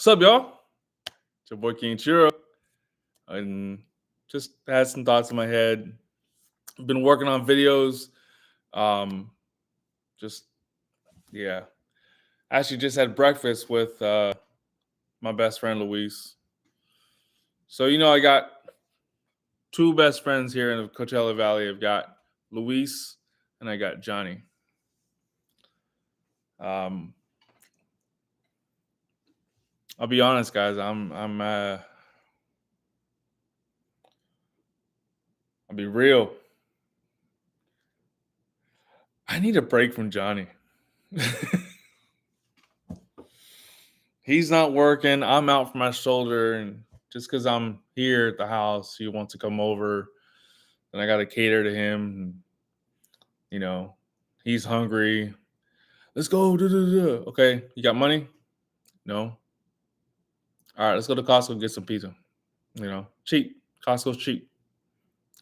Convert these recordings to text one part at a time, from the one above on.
What's up, y'all? It's your boy King Chiro, and just had some thoughts in my head. I've been working on videos. Um, just yeah, actually just had breakfast with my best friend Luis. So I got two best friends here in the Coachella Valley. I've got Luis and I got Johnny. Um, I'll be honest, guys. I'll be real. I need a break from Johnny. He's not working. I'm out for my shoulder, and just because I'm here at the house, he wants to come over, and I got to cater to him. And, he's hungry. Let's go. Okay, you got money? No. All right, let's go to Costco and get some pizza. Cheap. Costco's cheap.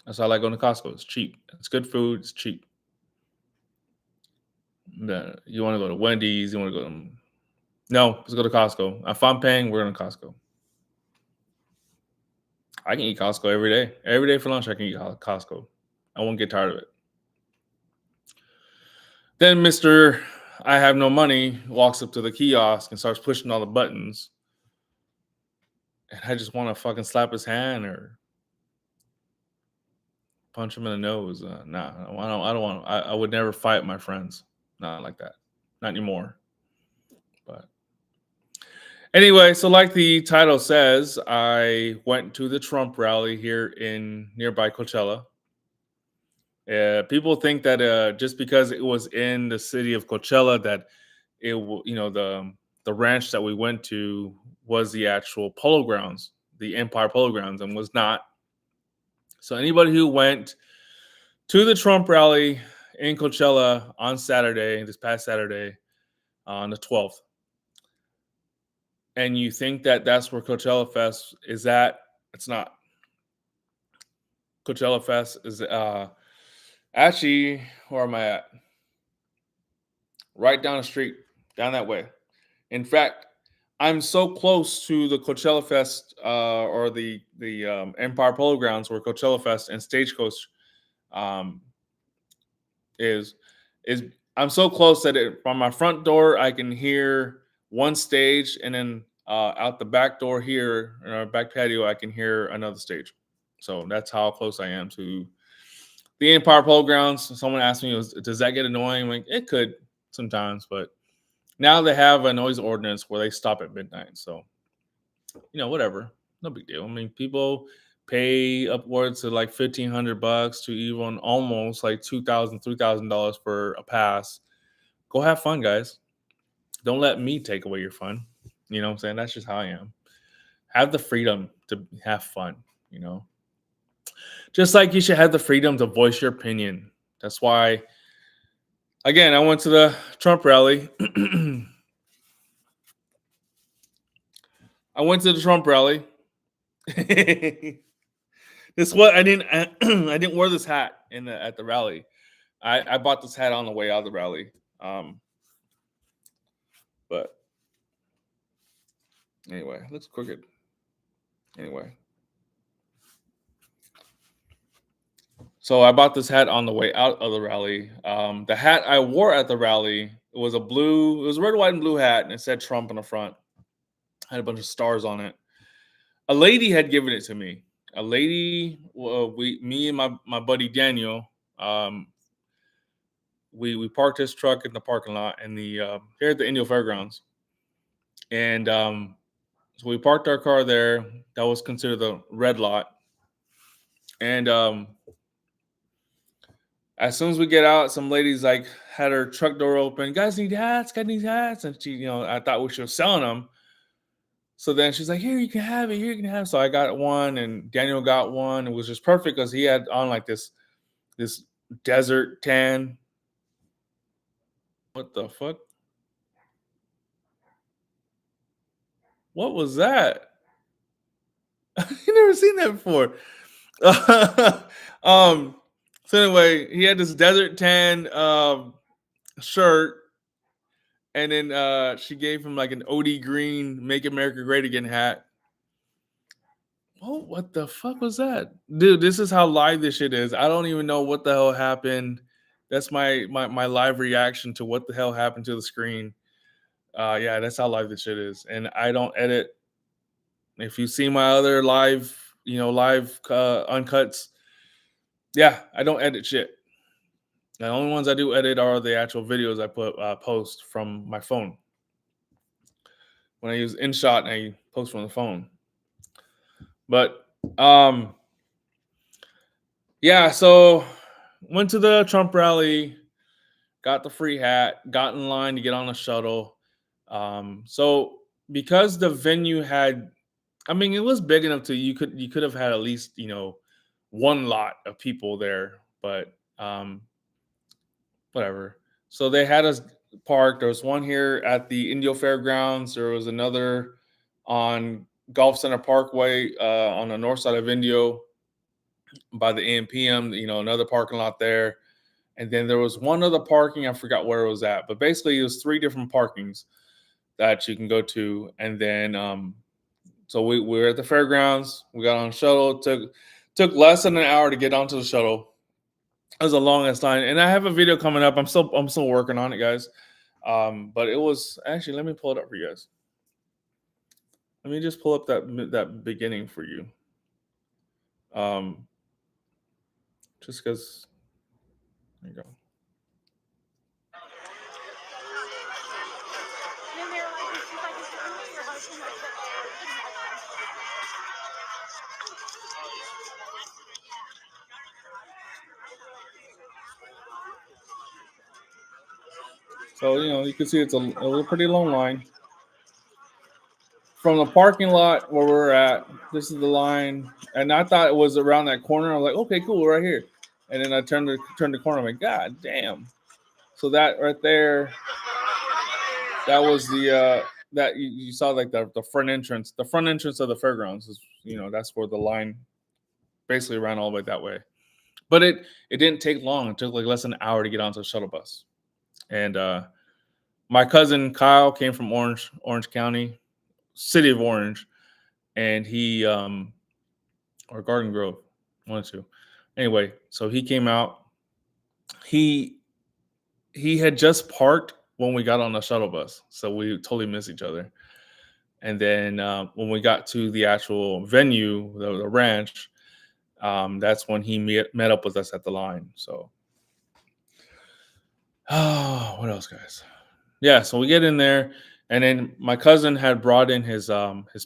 That's why I like going to Costco. It's cheap. It's good food. It's cheap. You want to go to Wendy's? You want to go to... No, let's go to Costco. If I'm paying, we're going to Costco. I can eat Costco every day. Every day for lunch, I can eat Costco. I won't get tired of it. Then Mr. I have no money walks up to the kiosk and starts pushing all the buttons. And I just want to fucking slap his hand or punch him in the nose. Nah, I don't want. I would never fight my friends. Not like that. Not anymore. But anyway, so like the title says, I went to the Trump rally here in nearby Coachella. People think that just because it was in the city of Coachella, that it will, the ranch that we went to was the actual polo grounds, the Empire Polo Grounds, and was not. So anybody who went to the Trump rally in Coachella on Saturday, this past Saturday, on the 12th, and you think that that's where Coachella Fest is at, it's not. Coachella Fest is actually, where am I at? Right down the street, down that way. In fact, I'm so close to the Coachella Fest or the Empire Polo Grounds where Coachella Fest and Stagecoach um, is. I'm so close that from my front door I can hear one stage, and then out the back door here in our back patio I can hear another stage. So that's how close I am to the Empire Polo Grounds. Someone asked me, does that get annoying? I'm like, it could sometimes, but now they have a noise ordinance where they stop at midnight. So, whatever. No big deal. I mean, people pay upwards of like $1,500 to even almost like $2,000, $3,000 for a pass. Go have fun, guys. Don't let me take away your fun. You know what I'm saying? That's just how I am. Have the freedom to have fun, Just like you should have the freedom to voice your opinion. That's why, again, I went to the Trump rally. I went to the Trump rally. This what I didn't I didn't wear this hat at the rally. I bought this hat on the way out of the rally. But anyway, looks crooked. Anyway. So I bought this hat on the way out of the rally. The hat I wore at the rally was it was a red, white, and blue hat, and it said Trump on the front. Had a bunch of stars on it. A lady had given it to me. A lady, me and my buddy Daniel, we parked his truck in the parking lot in the here at the Indio Fairgrounds, and so we parked our car there. That was considered the red lot, and as soon as we get out, some ladies like had her truck door open. Guys need hats, got these hats, and she, I thought she was selling them. So then she's like, "Here, you can have it. Here, you can have it." So I got one, and Daniel got one. It was just perfect because he had on like this desert tan. What the fuck? What was that? You never seen that before. So anyway, he had this desert tan shirt, And then she gave him like an OD green "Make America Great Again" hat. Oh, what the fuck was that? Dude, this is how live this shit is. I don't even know what the hell happened. That's my live reaction to what the hell happened to the screen. Yeah, that's how live this shit is. And I don't edit. If you see my other live, live uncuts, yeah, I don't edit shit. The only ones I do edit are the actual videos I post from my phone. When I use InShot and I post from the phone. But yeah, so went to the Trump rally, got the free hat, got in line to get on a shuttle. So because the venue had, I mean, it was big enough to you could have had at least one lot of people there, but whatever. So they had us parked. There was one here at the Indio Fairgrounds. There was another on Golf Center Parkway on the north side of Indio by the AMPM. Another parking lot there. And then there was one other parking. I forgot where it was at, but basically it was three different parkings that you can go to. And then so we were at the fairgrounds. We got on a shuttle. Took less than an hour to get onto the shuttle. It was the longest line, and I have a video coming up. I'm still working on it, guys. But it was actually. Let me pull it up for you guys. Let me just pull up that beginning for you. Just because. There you go. So you can see it's a pretty long line. From the parking lot where we're at, this is the line, and I thought it was around that corner. I'm like, okay, cool, right here. And then I turned the corner. I'm like, God damn! So that right there, that was the that you saw like the front entrance. The front entrance of the fairgrounds is that's where the line basically ran all the way that way. But it didn't take long. It took like less than an hour to get onto the shuttle bus. And my cousin Kyle came from Orange County, city of Orange, and he or Garden Grove, one or two. Anyway, so he came out. He had just parked when we got on the shuttle bus, so we totally missed each other. And then when we got to the actual venue, the ranch, that's when he met up with us at the line. So, what else, guys? Yeah, so we get in there, and then my cousin had brought in his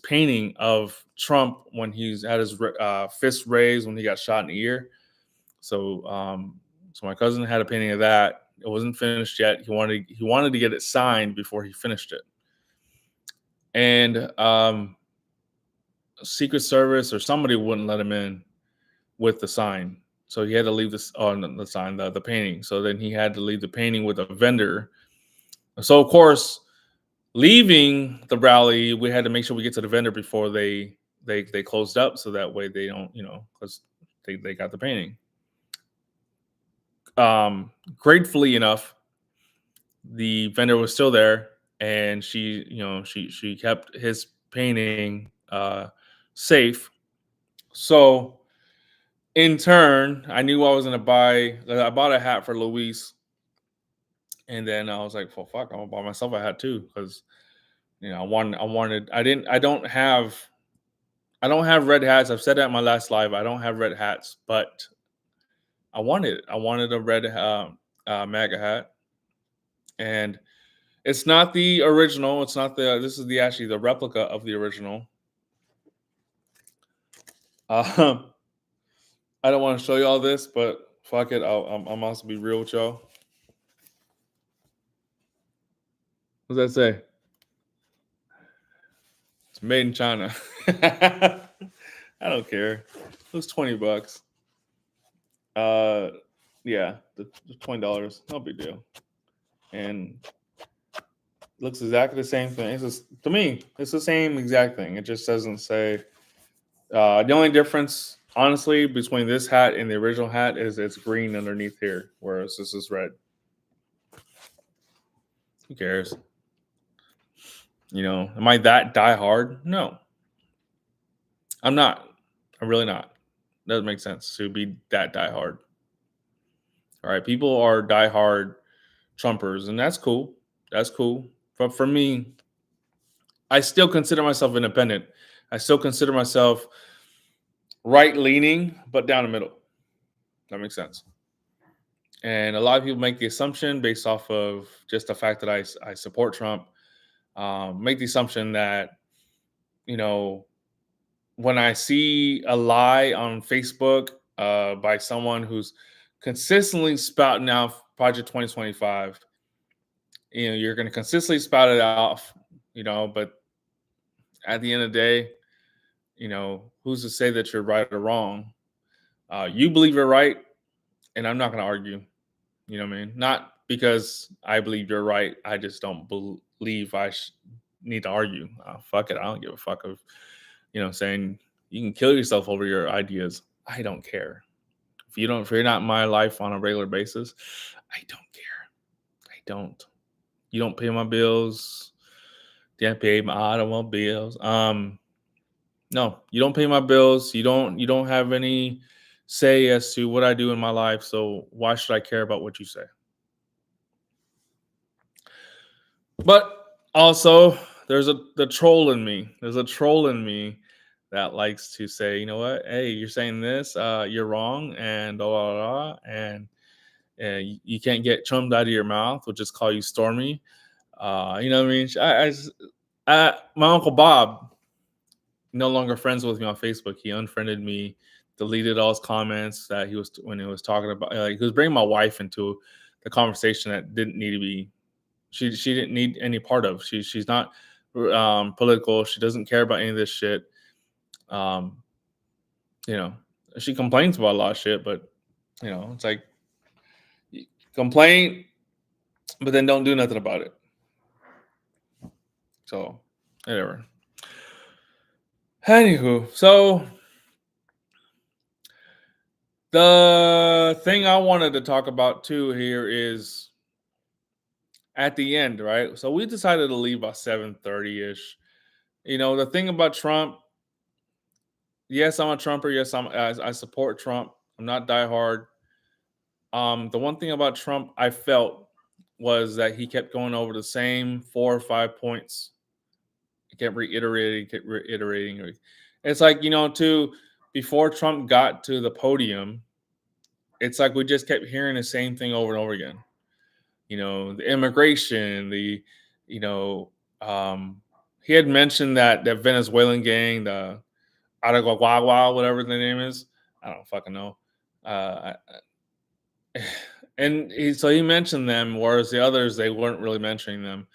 painting of Trump when he's had his fist raised when he got shot in the ear. So my cousin had a painting of that. It wasn't finished yet. He wanted to get it signed before he finished it. And Secret Service or somebody wouldn't let him in with the sign. So he had to leave this on the sign, the painting. So then he had to leave the painting with a vendor. So of course, leaving the rally, we had to make sure we get to the vendor before they closed up, so that way they don't, because they got the painting. Gratefully enough, the vendor was still there, and she kept his painting safe. So in turn, I knew I was gonna buy. I bought a hat for Luis, and then I was like, "Well, fuck, I'm gonna buy myself a hat too," because I wanted. I don't have red hats. I've said that in my last live. I don't have red hats, but I wanted it. I wanted a red MAGA hat, and it's not the original. It's not the. This is actually the replica of the original. I don't want to show you all this, but fuck it. I'm also be real with y'all. What does that say? It's made in China. I don't care. It was $20. Yeah, the $20. No big deal. And looks exactly the same thing. It's just, to me, it's the same exact thing. It just doesn't say. The only difference, honestly, between this hat and the original hat is it's green underneath here, whereas this is red. Who cares? Am I that die hard? No, I'm not. I'm really not. Doesn't make sense to be that die hard. All right, people are die hard Trumpers, and that's cool. That's cool. But for me, I still consider myself independent. I still consider myself right leaning, but down the middle. That makes sense. And a lot of people make the assumption based off of just the fact that I support Trump, make the assumption that, you know, when I see a lie on Facebook by someone who's consistently spouting out Project 2025, you're going to consistently spout it off, but at the end of the day, who's to say that you're right or wrong? You believe you're right, and I'm not going to argue. You know what I mean? Not because I believe you're right. I just don't believe need to argue. Fuck it. I don't give a fuck of, saying you can kill yourself over your ideas. I don't care. If you're not in my life on a regular basis, I don't care. I don't. You don't pay my bills. Can't pay my automobiles. No, you don't pay my bills. You don't have any say as to what I do in my life. So why should I care about what you say? But also, the troll in me. There's a troll in me that likes to say, you know what? Hey, you're saying this, you're wrong, and blah blah blah, and you can't get chummed out of your mouth. We'll just call you Stormy. You know what I mean? My uncle Bob no longer friends with me on Facebook. He unfriended me, deleted all his comments that he was when he was talking about. He was bringing my wife into the conversation that didn't need to be. She didn't need any part of. She's not political. She doesn't care about any of this shit. Um, you know, she complains about a lot of shit, but it's like complain, but then don't do nothing about it. So, whatever. Anywho, so the thing I wanted to talk about too here is at the end, right? So we decided to leave about 7:30 ish. The thing about Trump, yes, I'm a Trumper. Yes, I support Trump. I'm not diehard. The one thing about Trump I felt was that he kept going over the same 4 or 5 points. He kept reiterating. It's like, too, before Trump got to the podium, it's like we just kept hearing the same thing over and over again. The immigration, you know, he had mentioned that Venezuelan gang, the Aragua, whatever the name is. I don't fucking know. And so he mentioned them, whereas the others, they weren't really mentioning them.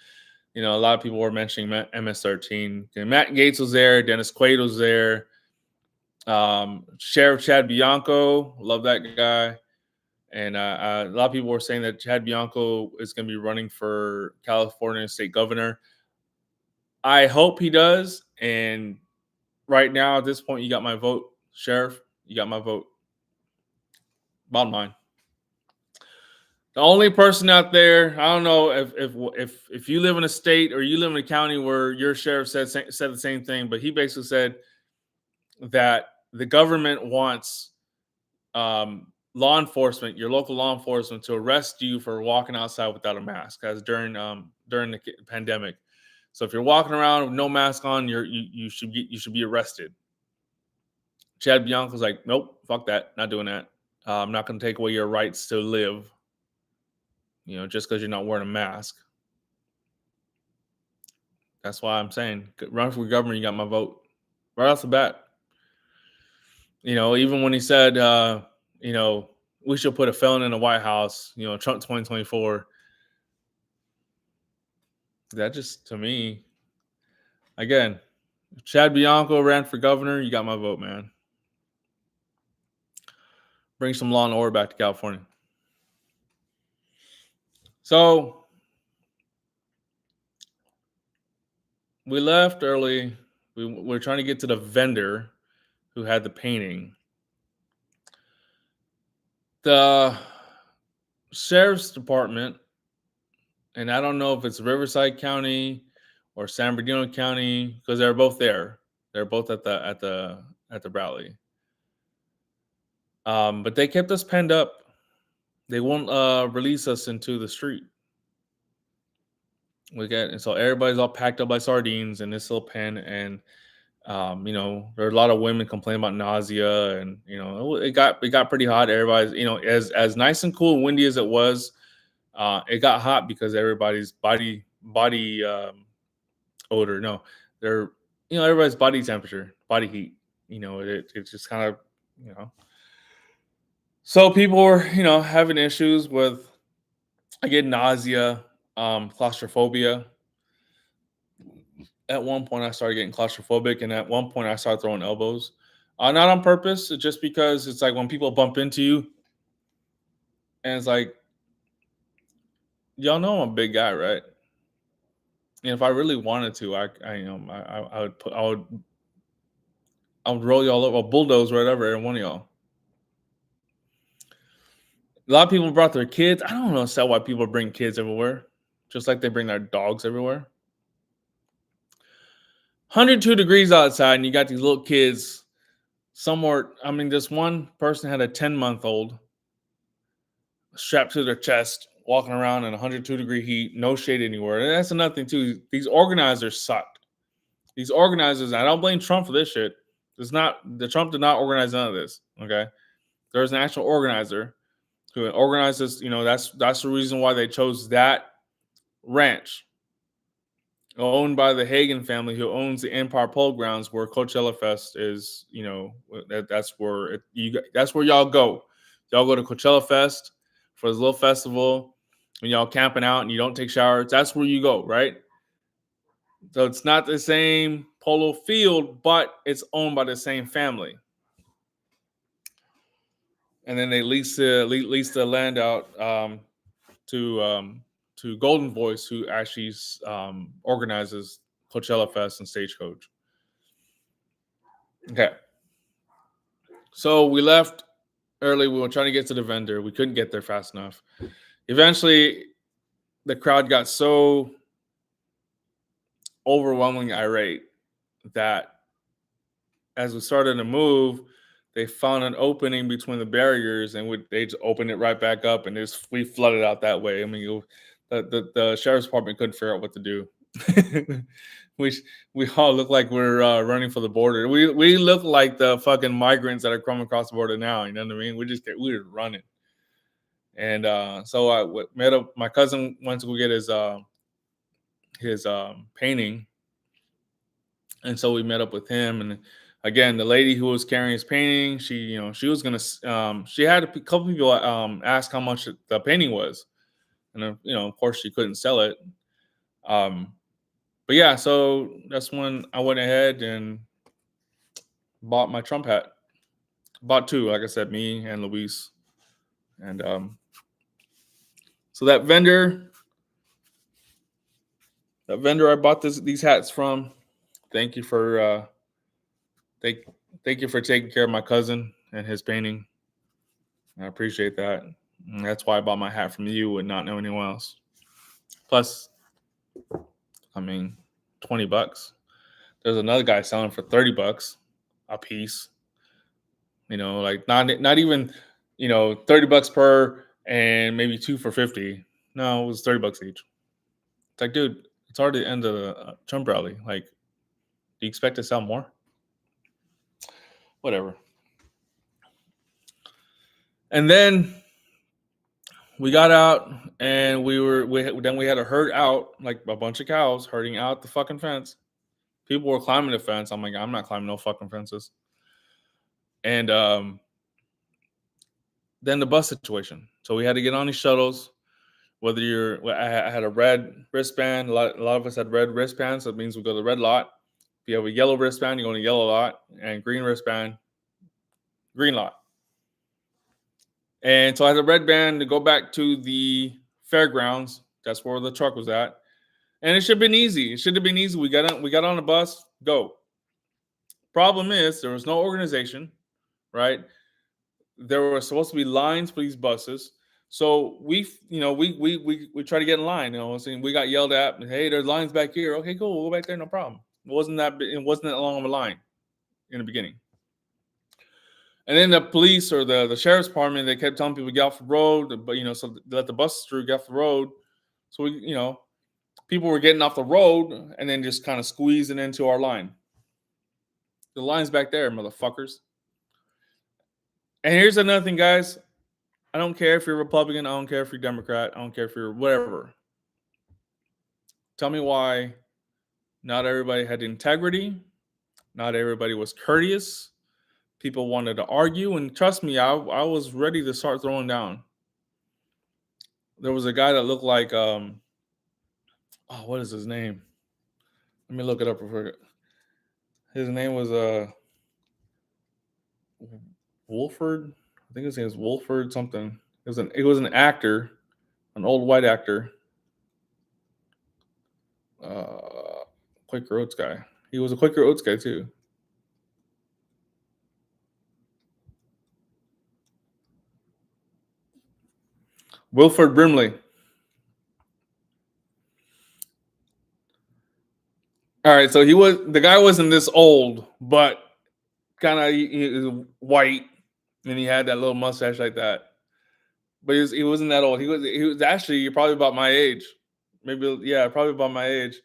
A lot of people were mentioning MS-13. Matt Gaetz was there, Dennis Quaid was there, Sheriff Chad Bianco, love that guy. And a lot of people were saying that Chad Bianco is going to be running for California state governor. I hope he does. And right now, at this point, you got my vote, Sheriff. You got my vote. Bottom line. The only person out there, I don't know if you live in a state or you live in a county where your sheriff said the same thing, but he basically said that the government wants law enforcement, your local law enforcement, to arrest you for walking outside without a mask, as during the pandemic. So if you're walking around with no mask on, you should be arrested. Chad Bianco's like, nope, fuck that, not doing that. I'm not going to take away your rights to live. Just because you're not wearing a mask. That's why I'm saying, run for governor, you got my vote. Right off the bat. Even when he said, we should put a felon in the White House, Trump 2024. That just, to me, again, if Chad Bianco ran for governor, you got my vote, man. Bring some law and order back to California. So we left early. We're trying to get to the vendor who had the painting. The sheriff's department, and I don't know if it's Riverside County or San Bernardino County, because they're both there. They're both at the rally. But they kept us penned up. They won't release us into the street. And so everybody's all packed up like sardines in this little pen, and there are a lot of women complaining about nausea, and it got pretty hot. Everybody's, as nice and cool and windy as it was, it got hot because everybody's body odor. No, they're everybody's body temperature, body heat. It just kind of you know. So people were having issues with, I get nausea, claustrophobia. At one point, I started getting claustrophobic, and at one point, I started throwing elbows. Not on purpose, just because it's like when people bump into you, and it's like, y'all know I'm a big guy, right? And if I really wanted to, I would roll y'all over, or bulldoze whatever, and one of y'all. A lot of people brought their kids. I don't understand why people bring kids everywhere, just like they bring their dogs everywhere. 102 degrees outside, and you got these little kids somewhere. I mean, this one person had a 10-month-old strapped to their chest, walking around in 102-degree heat, no shade anywhere. And that's another thing too. These organizers sucked. These organizers, I don't blame Trump for this shit. Trump did not organize none of this. Okay, there's an actual organizer who organizes. That's the reason why they chose that ranch, owned by the Hagen family, who owns the Empire Polo Grounds, where Coachella Fest is. That's where y'all go. Y'all go to Coachella Fest for this little festival, and y'all camping out and you don't take showers. That's where you go, right? So it's not the same polo field, but it's owned by the same family. And then they lease the land out to Golden Voice, who actually organizes Coachella Fest and Stagecoach. Okay. So we left early. We were trying to get to the vendor. We couldn't get there fast enough. Eventually, the crowd got so overwhelmingly irate that as we started to move, they found an opening between the barriers, and they just opened it right back up, and we flooded out that way. I mean, the sheriff's department couldn't figure out what to do. we all look like we're running for the border. We look like the fucking migrants that are coming across the border now. You know what I mean? We were running, and so I met up. My cousin went to go get his painting, and so we met up with him. And again, the lady who was carrying his painting, she was gonna. She had a couple people ask how much the painting was, and of course she couldn't sell it. But yeah, so that's when I went ahead and bought my Trump hat. Bought two, like I said, me and Luis. And so that vendor I bought these hats from, thank you for thank you for taking care of my cousin and his painting. I appreciate that. And that's why I bought my hat from you and not know anyone else. Plus, I mean, $20. There's another guy selling for $30 a piece. Like not even, $30 per, and maybe two for 50. No, it was $30 each. It's like, dude, it's already the end of the Trump rally. Like, do you expect to sell more? Whatever. And then we got out, and we had a herd out, like a bunch of cows herding out the fucking fence. People were climbing the fence. I'm like, I'm not climbing no fucking fences. And then the bus situation. So we had to get on these shuttles. Whether I had a red wristband. A lot of us had red wristbands. So it means we go to the red lot. If you have a yellow wristband, you go to the yellow lot, and green wristband, green lot. And so I had a red band to go back to the fairgrounds. That's where the truck was at. And it should have been easy. We got on the bus, go. Problem is, there was no organization, right? There were supposed to be lines for these buses. So we try to get in line. Saying we got yelled at. Hey, there's lines back here. Okay, cool. We'll go back there. No problem. It wasn't that long of a line in the beginning. And then the police or the sheriff's department, they kept telling people get off the road, but so let the buses through, get off the road. So people were getting off the road and then just kind of squeezing into our line. The line's back there, motherfuckers. And here's another thing, guys. I don't care if you're Republican. I don't care if you're Democrat. I don't care if you're whatever. Tell me why not everybody had integrity. Not everybody was courteous. People wanted to argue. And trust me, I was ready to start throwing down. There was a guy that looked like, what is his name? Let me look it up real quick. His name was Wolford. I think his name was Wolford something. It was an actor, an old white actor. Quaker Oats guy. He was a Quaker Oats guy too. Wilford Brimley. All right, so the guy wasn't this old, but kind of he was white, and he had that little mustache like that. But he wasn't that old. He was actually probably about my age, probably about my age,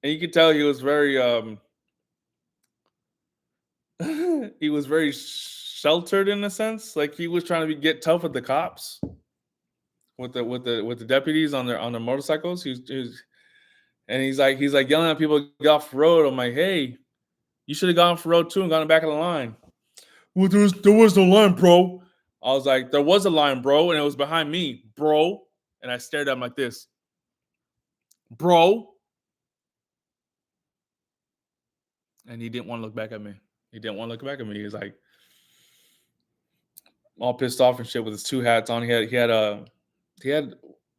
and you could tell he was very he was very sheltered in a sense, like he was trying to get tough with the cops, with the deputies on their motorcycles. And he's like yelling at people to get off the road. I'm like, hey, you should have gone off the road too and gone back of the line. Well, there was no line, bro. I was like, there was a line, bro, and it was behind me, bro. And I stared at him like this, bro. And he didn't want to look back at me. He was like all pissed off and shit with his two hats on. He had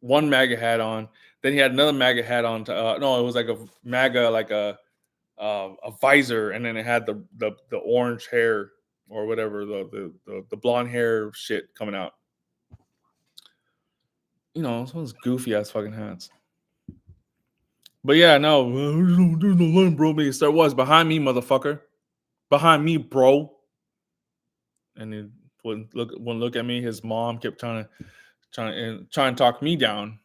one MAGA hat on. Then he had another MAGA hat on. No, it was like a MAGA, like a visor, and then it had the orange hair or whatever, the blonde hair shit coming out. Those goofy ass fucking hats. But yeah, no, there's no line, bro. Maybe Star Wars behind me, motherfucker, behind me, bro. And he wouldn't look at me. His mom kept trying to talk me down.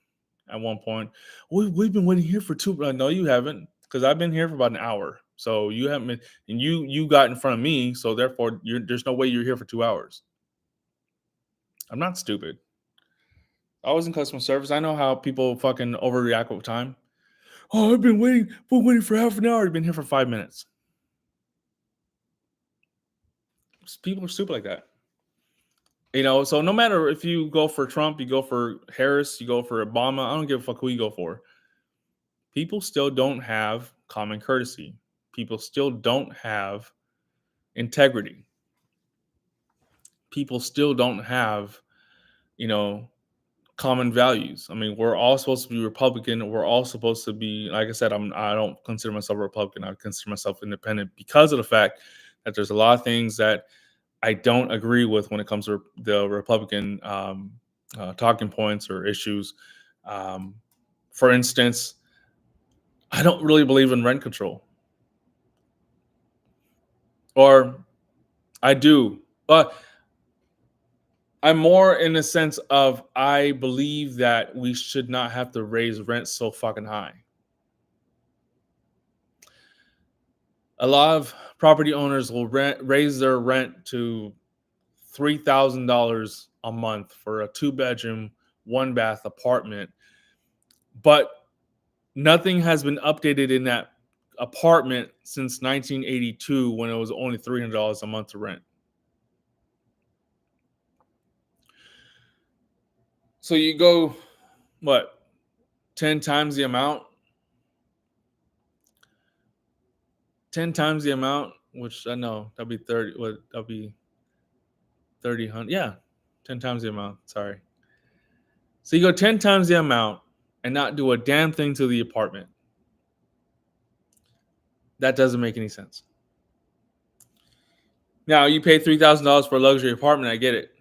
At one point, we've been waiting here for no, you haven't, because I've been here for about an hour. So you haven't been, and you got in front of me. So therefore, there's no way you're here for 2 hours. I'm not stupid. I was in customer service. I know how people fucking overreact with time. Oh, I've been waiting for half an hour. You've been here for 5 minutes. People are stupid like that. So no matter if you go for Trump, you go for Harris, you go for Obama, I don't give a fuck who you go for. People still don't have common courtesy. People still don't have integrity. People still don't have, common values. I mean, we're all supposed to be Republican. We're all supposed to be, like I said, I don't consider myself a Republican. I consider myself independent because of the fact that there's a lot of things that I don't agree with when it comes to the Republican talking points or issues. For instance, I don't really believe in rent control. Or I do, but I'm more in the sense of I believe that we should not have to raise rent so fucking high. A lot of property owners will raise their rent to $3,000 a month for a 2-bedroom, 1-bath apartment, but nothing has been updated in that apartment since 1982 when it was only $300 a month to rent. So you go, 10 times the amount? 10 times the amount, which I know that'd be 30. That'd be 30. Yeah, 10 times the amount. Sorry. So you go 10 times the amount and not do a damn thing to the apartment. That doesn't make any sense. Now, you pay $3,000 for a luxury apartment. I get it.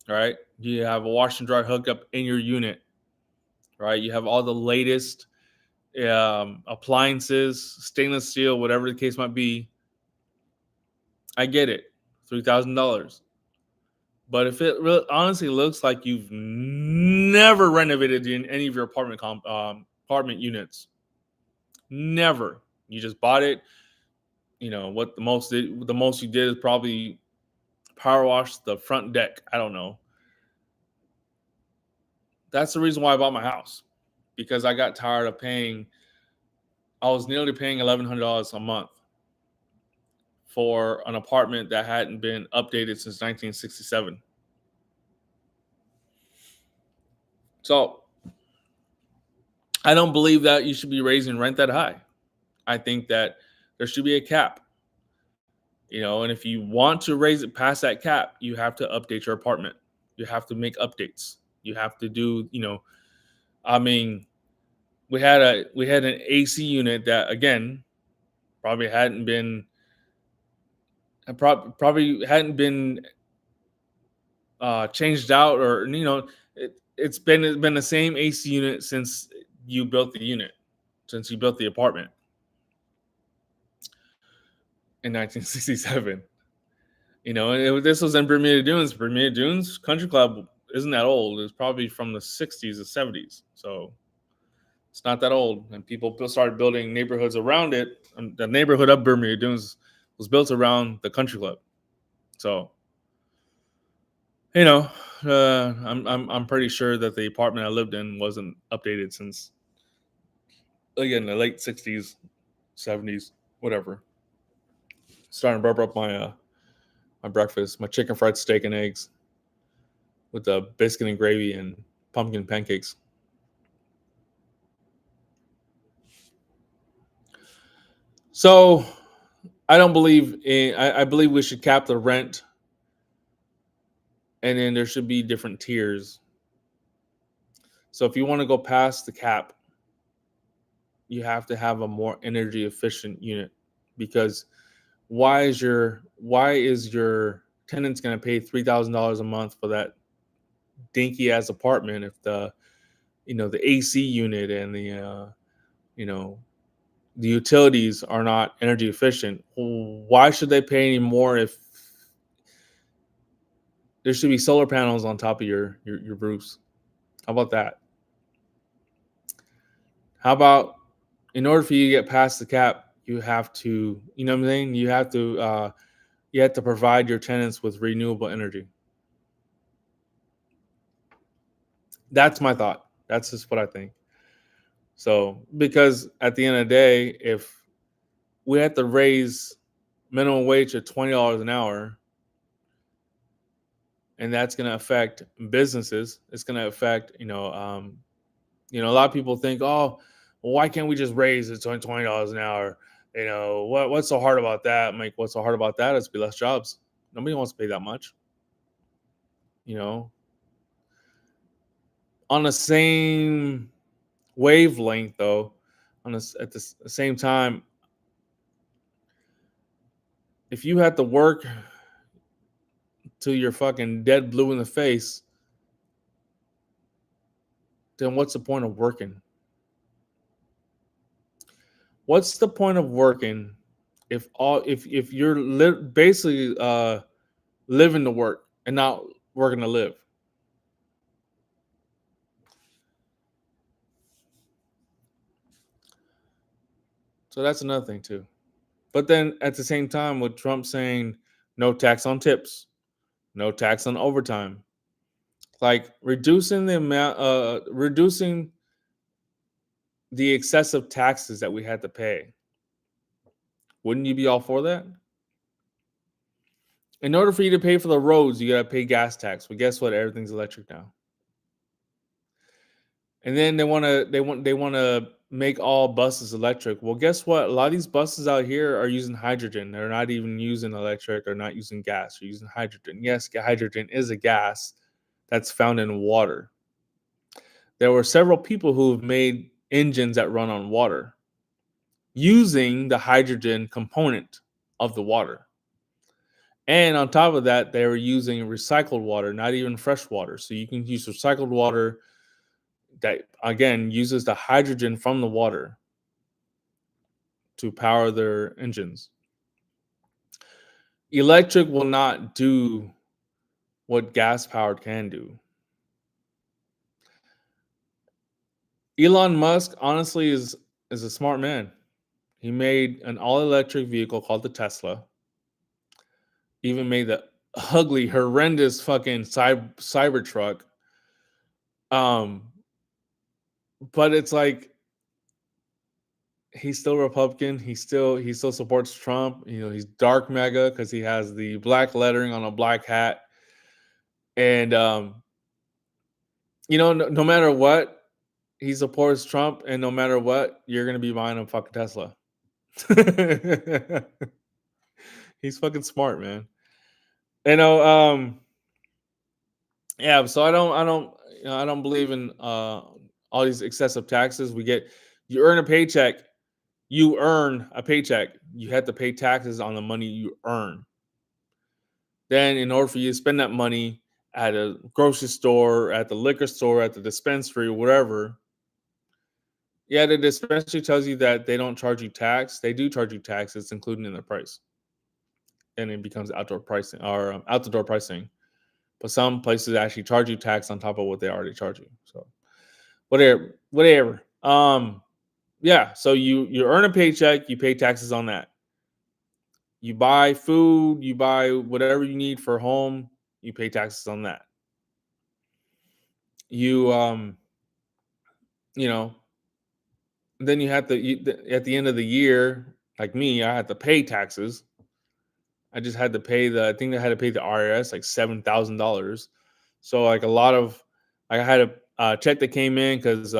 All right. You have a wash and dry hookup in your unit, right? You have all the latest appliances, stainless steel, whatever the case might be. I get it, $3,000. But if it really, honestly looks like you've never renovated in any of your apartment units, never, you just bought it. You know what the most you did is probably power wash the front deck. I don't know. That's the reason why I bought my house, because I got tired of paying. I was nearly paying $1,100 a month for an apartment that hadn't been updated since 1967. So I don't believe that you should be raising rent that high. I think that there should be a cap, and if you want to raise it past that cap, you have to update your apartment. You have to make updates. You have to do, I mean, we had an AC unit that, again, probably hadn't been probably hadn't been changed out, or it's been the same AC unit since you built the unit, since you built the apartment in 1967. This was in Bermuda Dunes. Bermuda Dunes Country Club isn't that old. It's probably from the 60s or 70s. So it's not that old. And people started building neighborhoods around it. The neighborhood of Bermuda Dunes was built around the country club. So, I'm pretty sure that the apartment I lived in wasn't updated since, again, the late 60s, 70s, whatever. Starting to burp up my breakfast, my chicken fried steak and eggs with the biscuit and gravy and pumpkin pancakes. So I don't believe I believe we should cap the rent, and then there should be different tiers. So if you want to go past the cap, you have to have a more energy efficient unit, because why is your tenants going to pay $3,000 a month for that dinky ass apartment if the AC unit and you know the utilities are not energy efficient? Why should they pay any more if there should be solar panels on top of your roofs? How about that? How about, in order for you to get past the cap, you have to, you know what I'm saying? You have to provide your tenants with renewable energy. That's my thought. That's just what I think. So, because at the end of the day, if we have to raise minimum wage to $20 an hour, and that's going to affect businesses, it's going to affect, a lot of people think, oh, well, why can't we just raise it to $20 an hour? What's so hard about that? Mike, what's so hard about that is be less jobs. Nobody wants to pay that much. You know, on the same wavelength, though, at the same time, if you had to work till you're fucking dead blue in the face, then what's the point of working? What's the point of working if you're basically living to work and not working to live? So that's another thing too. But then at the same time, with Trump saying no tax on tips, no tax on overtime, like reducing the excessive taxes that we had to pay. Wouldn't you be all for that? In order for you to pay for the roads, you gotta pay gas tax. But guess what? Everything's electric now. And then they want to make all buses electric. Well, guess what? A lot of these buses out here are using hydrogen. They're not even using electric. They're not using gas. They're using hydrogen. Yes, hydrogen is a gas that's found in water. There were several people who have made engines that run on water using the hydrogen component of the water. And on top of that, they were using recycled water, not even fresh water. So you can use recycled water that, again, uses the hydrogen from the water to power their engines. Electric will not do what gas powered can do. Elon Musk, honestly, is a smart man. He made an all electric vehicle called the Tesla. Even made the ugly, horrendous fucking cyber truck. Um, but it's like he's still Republican. He still supports Trump. You know, he's dark mega because he has the black lettering on a black hat. And no matter what, he supports Trump, and no matter what, you're gonna be buying a fucking Tesla. He's fucking smart, man. You know, yeah. So I don't believe in all these excessive taxes. You earn a paycheck. You earn a paycheck. You have to pay taxes on the money you earn. Then, in order for you to spend that money at a grocery store, at the liquor store, at the dispensary, whatever, yeah, the dispensary tells you that they don't charge you tax. They do charge you tax. It's included in the price, and it becomes outdoor pricing or out the door pricing. But some places actually charge you tax on top of what they already charge you. So whatever. Yeah. So you earn a paycheck, you pay taxes on that. You buy food, you buy whatever you need for home, you pay taxes on that. You you know, then you have to at the end of the year, like me, I had to pay taxes. I just had to pay I think I had to pay the IRS like $7,000. So like a lot of, I had a check that came in because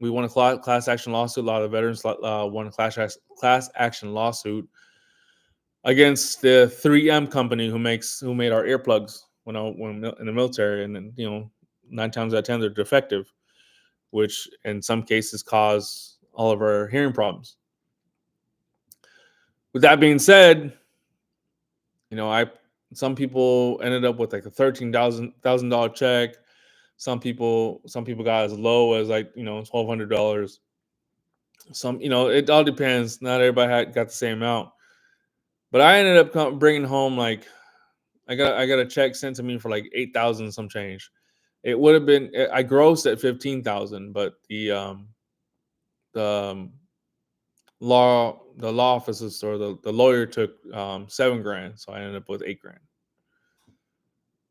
we won a class action lawsuit. A lot of veterans won a class action lawsuit against the 3M company who made our earplugs when in the military, and then 9 times out of 10 they're defective, which in some cases cause all of our hearing problems. With that being said, I some people ended up with like a $13,000 check. Some people got as low as like $1,200. It all depends. Not everybody got the same amount, but I ended up bringing home like I got a check sent to me for like 8,000 some change. It would have been, I grossed at 15,000, but the law offices or the lawyer took $7,000, so I ended up with $8,000.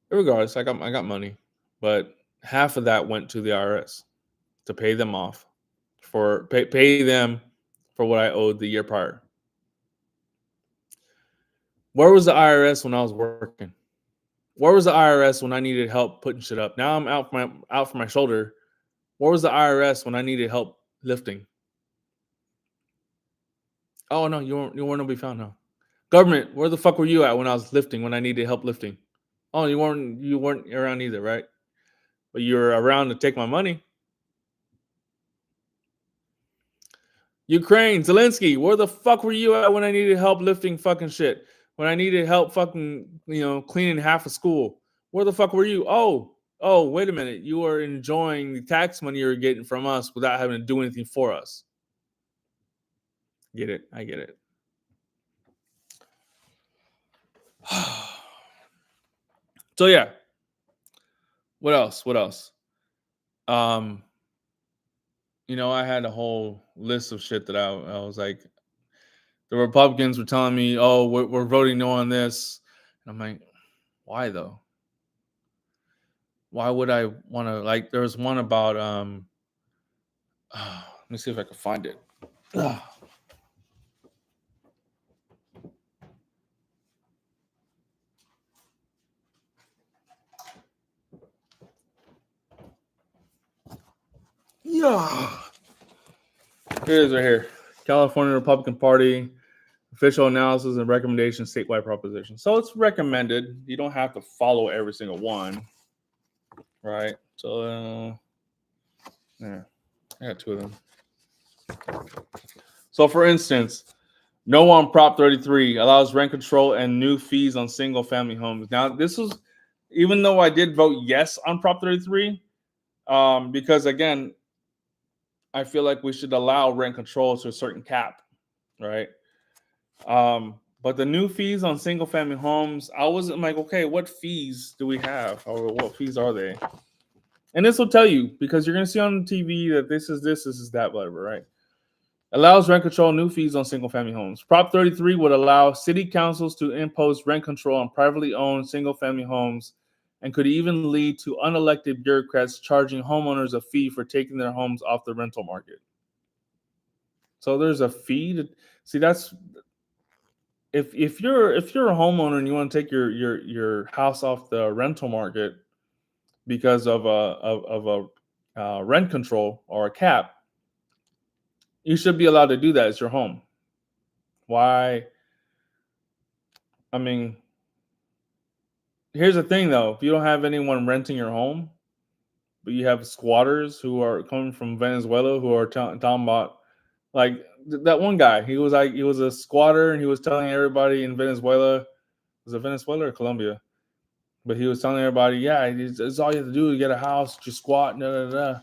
Regardless, I got money, but half of that went to the IRS to pay them off for pay them for what I owed the year prior. Where was the IRS when I was working? Where was the IRS when I needed help putting shit up? Now I'm out for my shoulder. Where was the IRS when I needed help lifting? Oh no, you weren't to be found now. Government, where the fuck were you at when I was lifting when I needed help lifting? Oh, you weren't around either, right? But you were around to take my money. Ukraine, Zelensky, where the fuck were you at when I needed help lifting fucking shit? When I needed help fucking, cleaning half a school? Where the fuck were you? Oh, wait a minute. You were enjoying the tax money you were getting from us without having to do anything for us. Get it? I get it. So yeah. What else? What else? Um, I had a whole list of shit that I was like, the Republicans were telling me, "Oh, we're voting no on this," and I'm like, "Why though? Why would I want to?" Like, there was one about let me see if I can find it. Yeah, here it is right here. California Republican Party official analysis and recommendation statewide proposition. So it's recommended. You don't have to follow every single one, right? So yeah, I got two of them. So for instance, No on Prop 33 allows rent control and new fees on single family homes. Now, this was, even though I did vote yes on Prop 33, because again, I feel like we should allow rent control to a certain cap, right? But the new fees on single family homes, I wasn't like, okay, what fees do we have? Or what fees are they? And this will tell you because you're going to see on TV that this is that, whatever, right? Allows rent control new fees on single family homes. Prop 33 would allow city councils to impose rent control on privately owned single family homes and could even lead to unelected bureaucrats charging homeowners a fee for taking their homes off the rental market. So there's a fee to see. That's if you're a homeowner and you want to take your house off the rental market because of a rent control or a cap, you should be allowed to do that. It's your home. Why? I mean, here's the thing though: if you don't have anyone renting your home, but you have squatters who are coming from Venezuela who are talking about, like that one guy, he was a squatter and he was telling everybody in Venezuela, was it Venezuela or Colombia? But he was telling everybody, yeah, it's all you have to do to get a house, just squat, da da da.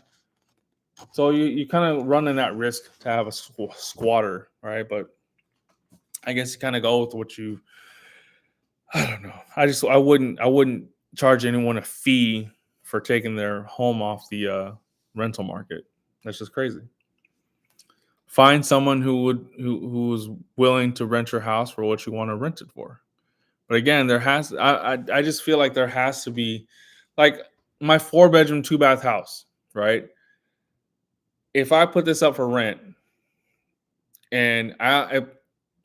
So you kind of running that risk to have a squatter, right? But I guess you kind of go with what you. I don't know. I wouldn't charge anyone a fee for taking their home off the rental market. That's just crazy. Find someone who's willing to rent your house for what you want to rent it for. But again, I just feel like there has to be, like, my 4-bedroom 2-bath house, right? If I put this up for rent and I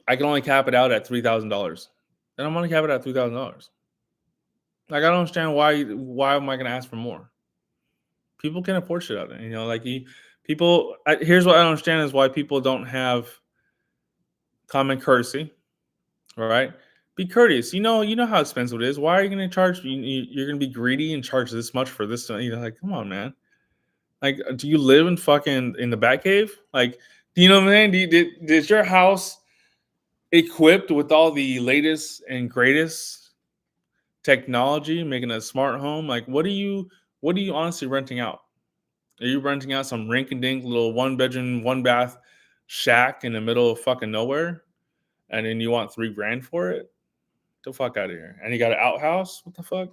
can only cap it out at $3,000, then I'm only cap it at $3,000. Like, I don't understand why am I going to ask for more? People can afford shit out there, like people. Here's what I don't understand is why people don't have common courtesy, right? Be courteous. You know how expensive it is. Why are you going to charge? You're going to be greedy and charge this much for this. Like, come on, man. Like, do you live in fucking in the Batcave? Like, do you know what I'm saying? Is your house equipped with all the latest and greatest technology, making a smart home? Like, what are you honestly renting out? Are you renting out some rink-a-dink little 1-bedroom, 1-bath shack in the middle of fucking nowhere, and then you want $3,000 for it? Get the fuck out of here! And you got an outhouse? What the fuck?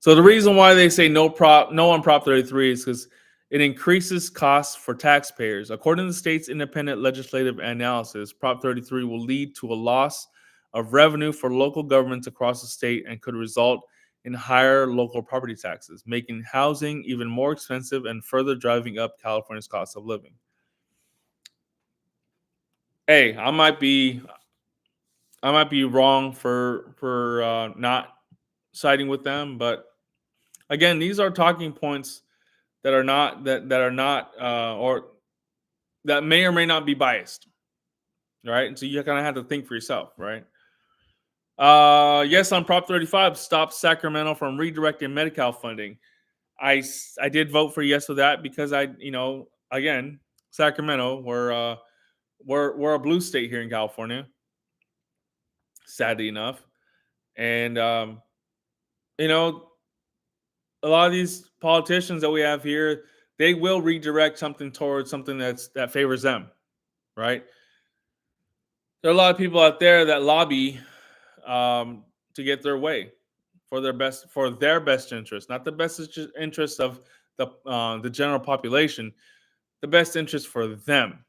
So the reason why they say no on Prop 33 is because it increases costs for taxpayers. According to the state's independent legislative analysis, Prop 33 will lead to a loss of revenue for local governments across the state and could result in higher local property taxes, making housing even more expensive and further driving up California's cost of living. Hey, I might be wrong for not siding with them, but again, these are talking points that are not or that may or may not be biased, right? And so you kind of have to think for yourself, right? Yes, on Prop 35, stop Sacramento from redirecting Medi-Cal funding. I did vote for yes for that because again, Sacramento, we're a blue state here in California, sadly enough, and you know a lot of these politicians that we have here, they will redirect something towards something that favors them, right? There are a lot of people out there that lobby to get their way for their best interest, not the best interest of the general population, the best interest for them.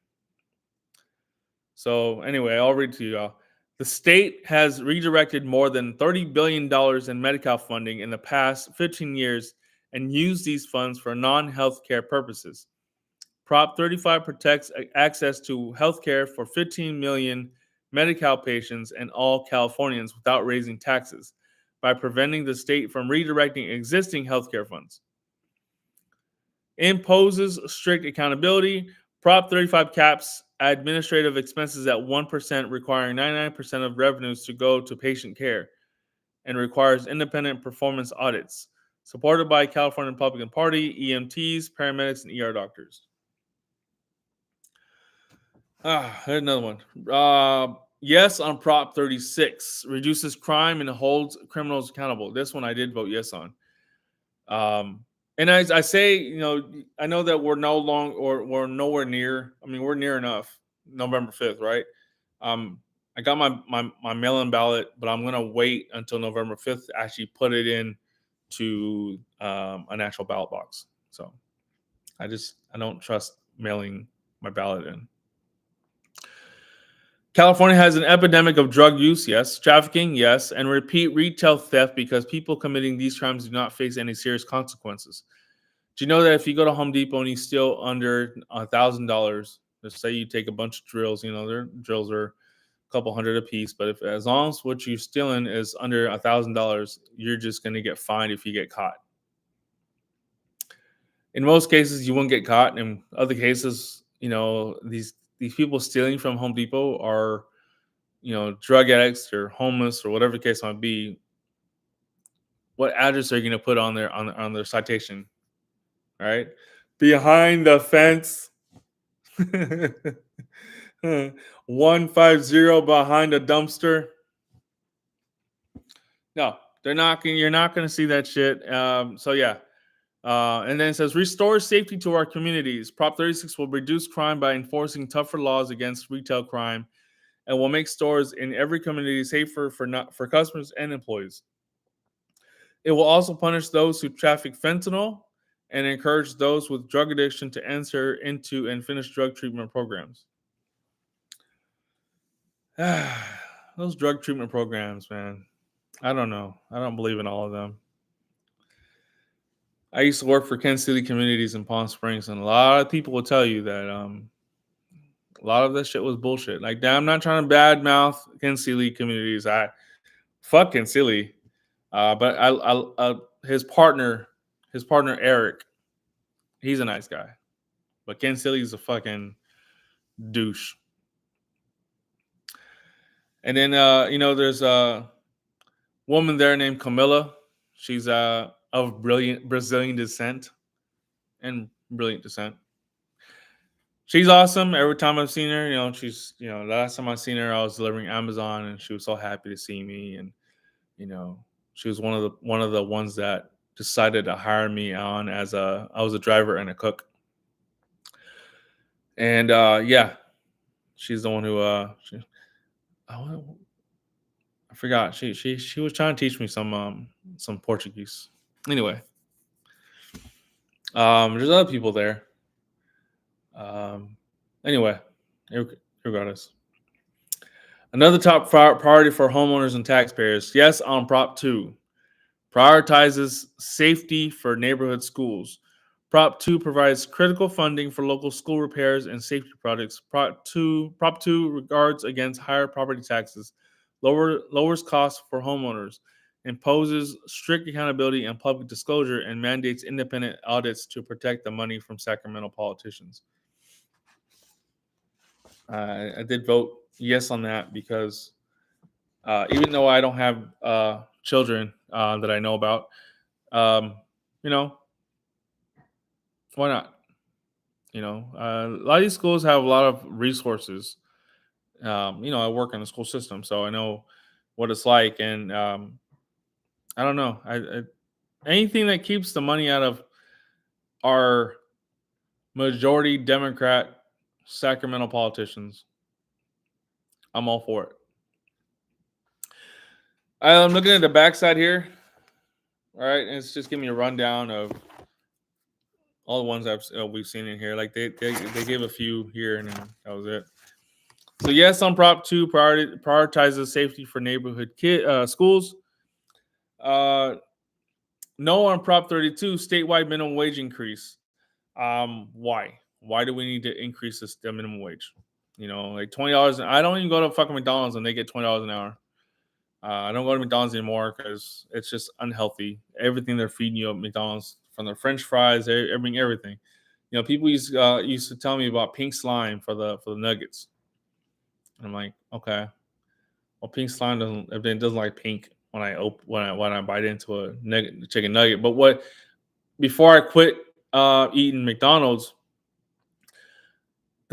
So anyway, I'll read to you. The state has redirected more than $30 billion in Medi-Cal funding in the past 15 years and used these funds for non-healthcare purposes. Prop 35 protects access to healthcare for 15 million Medi-Cal patients and all Californians without raising taxes by preventing the state from redirecting existing healthcare funds. Imposes strict accountability. Prop 35 caps administrative expenses at 1%, requiring 99% of revenues to go to patient care, and requires independent performance audits, supported by California Republican Party, EMTs, paramedics, and ER doctors. Here's another one. Yes on Prop 36 reduces crime and holds criminals accountable. This one I did vote yes on. And I say, I know that we're no long or we're nowhere near. I mean, we're near enough. November 5th, right? Um, I got my mail-in ballot, but I'm gonna wait until November 5th to actually put it in to an actual ballot box. So I don't trust mailing my ballot in. California has an epidemic of drug use, yes, trafficking, yes, and repeat retail theft because people committing these crimes do not face any serious consequences. Do you know that if you go to Home Depot and you steal under $1,000, let's say you take a bunch of drills, their drills are a couple hundred a piece, but if as long as what you're stealing is under $1,000, you're just going to get fined if you get caught. In most cases, you won't get caught. In other cases, these people stealing from Home Depot are drug addicts or homeless or whatever the case might be. What address are you going to put on their citation? Right, behind the fence. 150 behind a dumpster. No, they're not. You're not going to see that shit. So yeah. And then it says restore safety to our communities. Prop 36 will reduce crime by enforcing tougher laws against retail crime and will make stores in every community safer for customers and employees. It will also punish those who traffic fentanyl and encourage those with drug addiction to enter into and finish drug treatment programs. Those drug treatment programs, man. I don't know. I don't believe in all of them. I used to work for Kansas City Communities in Palm Springs, and a lot of people will tell you that a lot of that shit was bullshit. Like, I'm not trying to badmouth Kansas City Communities. I fucking silly. But his partner Eric, he's a nice guy. But Ken Silly's a fucking douche. And then there's a woman there named Camilla. She's of brilliant Brazilian descent and brilliant descent. She's awesome. Every time I've seen her, she's the last time I seen her, I was delivering Amazon, and she was so happy to see me, and you know, she was one of the ones that decided to hire me on as I was a driver and a cook. And yeah, she's the one who I forgot. She was trying to teach me some Portuguese. Anyway, there's other people there. Anyway, regardless. Another top priority for homeowners and taxpayers. Yes, on Prop 2. Prioritizes safety for neighborhood schools. Prop 2 provides critical funding for local school repairs and safety projects. Prop 2 regards against higher property taxes, lowers costs for homeowners, imposes strict accountability and public disclosure, and mandates independent audits to protect the money from Sacramento politicians. I did vote yes on that because even though I don't have children that I know about, um, you know, why not? A lot of these schools have a lot of resources. I work in the school system, so I know what it's like, and I don't know. Anything that keeps the money out of our majority Democrat Sacramento politicians, I'm all for it. I'm looking at the backside here. All right, and it's just giving me a rundown of all the ones we've seen in here. Like they gave a few here, and then that was it. So yes, on Prop 2 prioritizes safety for neighborhood schools. No on Prop 32 statewide minimum wage increase. Why? Why do we need to increase the minimum wage? Like $20. I don't even go to fucking McDonald's and they get $20 an hour. I don't go to McDonald's anymore because it's just unhealthy. Everything they're feeding you at McDonald's, from the French fries, everything. People used to tell me about pink slime for the nuggets. And I'm like, okay, well, pink slime doesn't like pink when I bite into a chicken nugget. But before I quit eating McDonald's,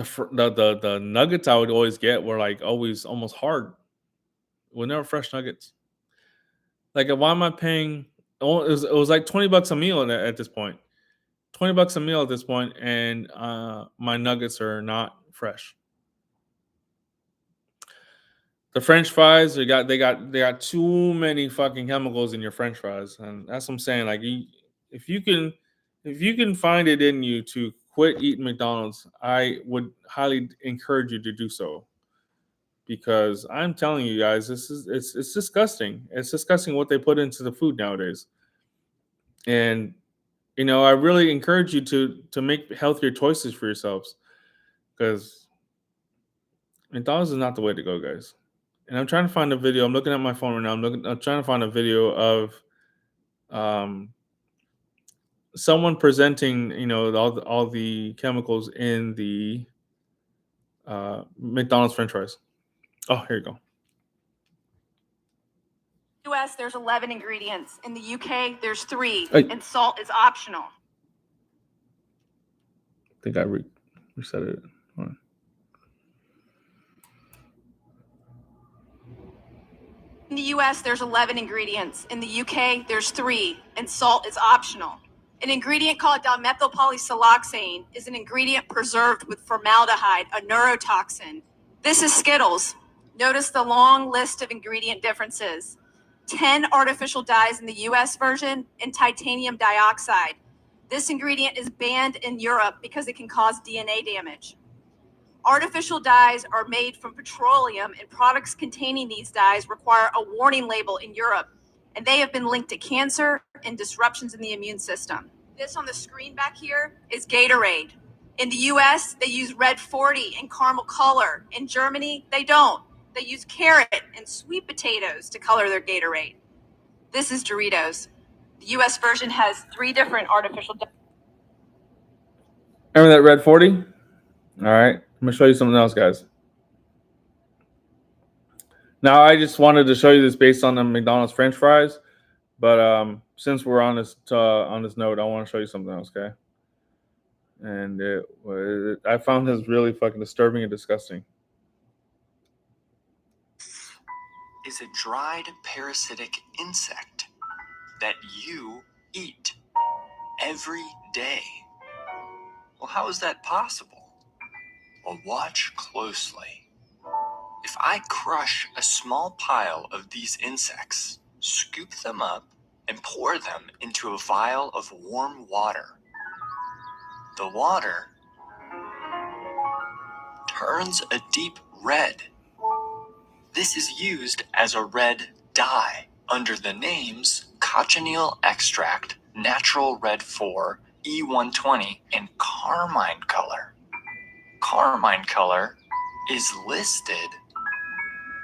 the nuggets I would always get were like always almost hard. Were never fresh nuggets. Like, why am I paying? It was like $20 a meal at this point. $20 a meal at this point, and my nuggets are not fresh. The French fries, they got too many fucking chemicals in your French fries, and that's what I'm saying. Like, if you can find it in you to quit eating McDonald's, I would highly encourage you to do so, because I'm telling you guys, it's disgusting. It's disgusting what they put into the food nowadays, and I really encourage you to make healthier choices for yourselves, because McDonald's is not the way to go, guys. And I'm trying to find a video. I'm looking at my phone right now. I'm trying to find a video of um, someone presenting, all the chemicals in the McDonald's French fries. Oh, here you go. US, there's 11 ingredients. In the UK, there's 3, Hey. and salt is optional. I think I reset it. Hold on. In the US, there's 11 ingredients. In the UK, there's 3, and salt is optional. An ingredient called dimethylpolysiloxane is an ingredient preserved with formaldehyde, a neurotoxin. This is Skittles. Notice the long list of ingredient differences. 10 artificial dyes in the US version and titanium dioxide. This ingredient is banned in Europe because it can cause DNA damage. Artificial dyes are made from petroleum, and products containing these dyes require a warning label in Europe, and they have been linked to cancer and disruptions in the immune system. This on the screen back here is Gatorade. In the US, they use red 40 and caramel color. In Germany, they don't. They use carrot and sweet potatoes to color their Gatorade. This is Doritos. The US version has 3 different artificial dyes. Remember that red 40? All right. I'm going to show you something else, guys. Now, I just wanted to show you this based on the McDonald's French fries, but since we're on this note, I want to show you something else, okay? And I found this really fucking disturbing and disgusting. Is a dried parasitic insect that you eat every day. Well, how is that possible? Well, watch closely. If I crush a small pile of these insects, scoop them up, and pour them into a vial of warm water, the water turns a deep red. This is used as a red dye under the names cochineal extract, natural red 4, E120, and carmine color. Carmine color is listed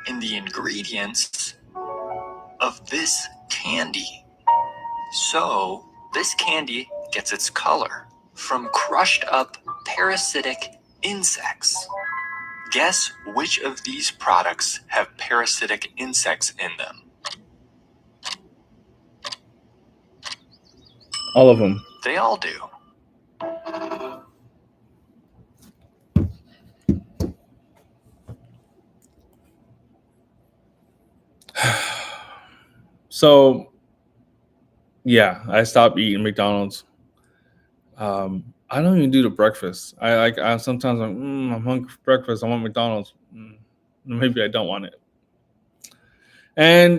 in the ingredients of this candy. So this candy gets its color from crushed up parasitic insects. Guess which of these products have parasitic insects in them? All of them. They all do. So, yeah, I stopped eating McDonald's. I don't even do the breakfast. I sometimes I'm hungry for breakfast. I want McDonald's. Maybe I don't want it. And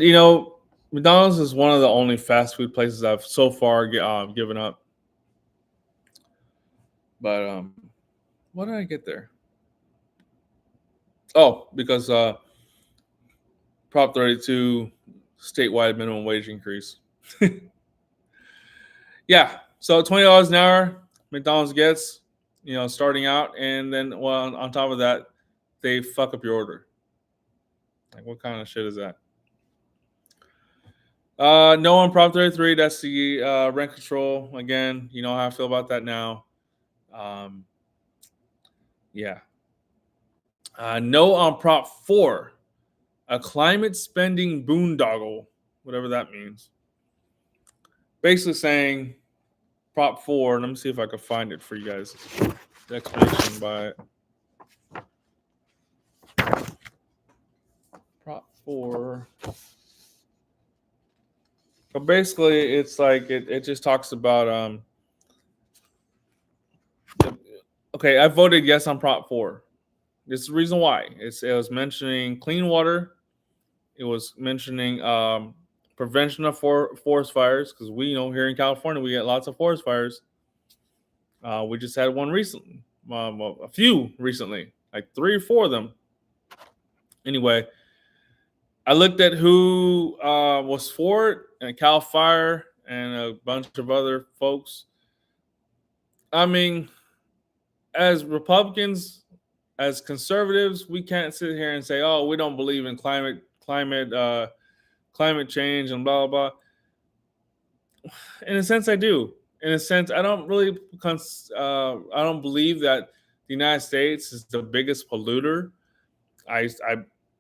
McDonald's is one of the only fast food places I've so far given up. But what did I get there? Oh, because Prop 32 statewide minimum wage increase. Yeah, so $20 an hour McDonald's gets, starting out, and then on top of that, they fuck up your order. Like, what kind of shit is that? No on Prop 33. That's the rent control. Again, you know how I feel about that now. Yeah. No on Prop 4. A climate spending boondoggle, whatever that means. Basically saying Prop 4, let me see if I can find it for you guys. The explanation by it. 4. But basically, it's like it just talks about okay, I voted yes on Prop 4. This is the reason why. It was mentioning clean water. It was mentioning prevention of forest fires because we know here in California we get lots of forest fires. We just had one recently, a few recently, like 3 or 4 of them. Anyway, I looked at who was for it, and Cal Fire and a bunch of other folks. I mean, as Republicans, as conservatives, we can't sit here and say, "Oh, we don't believe in climate change and blah blah blah." In a sense, I do. In a sense, I don't really, I don't believe that the United States is the biggest polluter. I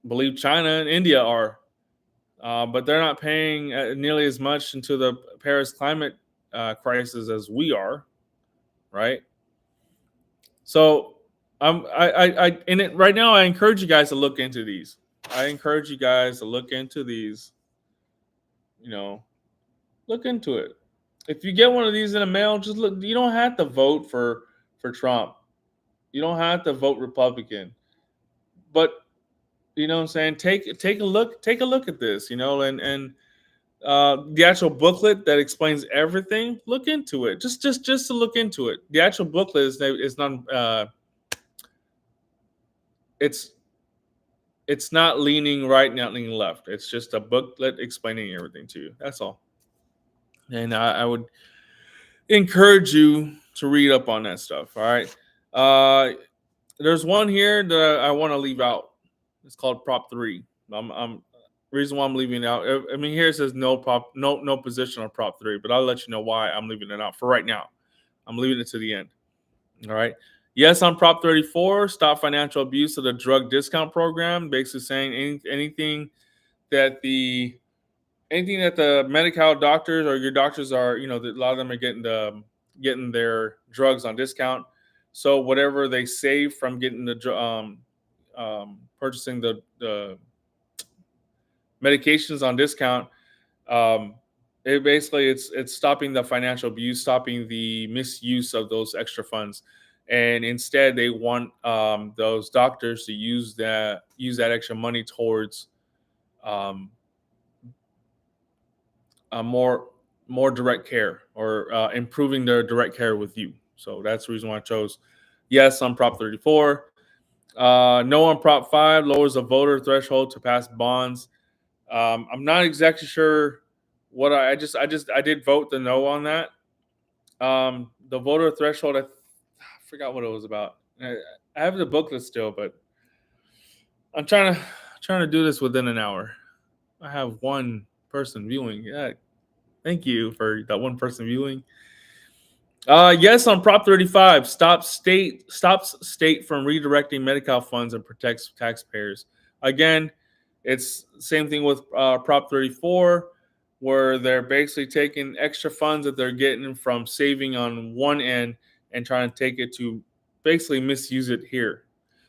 believe China and India are, but they're not paying nearly as much into the Paris climate crisis as we are, right? So in it right now. I encourage you guys to look into these. I encourage you guys to look into these. You know, look into it. If you get one of these in the mail, just look. You don't have to vote for Trump. You don't have to vote Republican. But you know what I'm saying? Take a look at this, and the actual booklet that explains everything, look into it. Just to look into it. The actual booklet is not it's it's not leaning right, not leaning left. It's just a booklet explaining everything to you. That's all. And I would encourage you to read up on that stuff. All right. There's one here that I want to leave out. It's called Prop 3. I'm reason why I'm leaving it out. I mean, here it says no position on Prop 3, but I'll let you know why I'm leaving it out for right now. I'm leaving it to the end. All right. Yes, on Prop 34, stop financial abuse of the drug discount program. Basically saying anything that the medical doctors or your doctors are, a lot of them are getting their drugs on discount. So whatever they save from getting purchasing the medications on discount, um, it's stopping the financial abuse, stopping the misuse of those extra funds, and instead they want those doctors to use that extra money towards um, more direct care or improving their direct care with you. So that's the reason why I chose yes on Prop 34. No on Prop 5, lowers the voter threshold to pass bonds. I'm not exactly sure what I did vote the no on that. The voter threshold, I forgot what it was about. I have the booklet still, but I'm trying to do this within an hour. I have one person viewing. Yeah, thank you for that one person viewing. Yes, on Prop 35, stops state from redirecting Medi-Cal funds and protects taxpayers. Again, it's same thing with Prop 34, where they're basically taking extra funds that they're getting from saving on one end and trying to take it to basically misuse it here.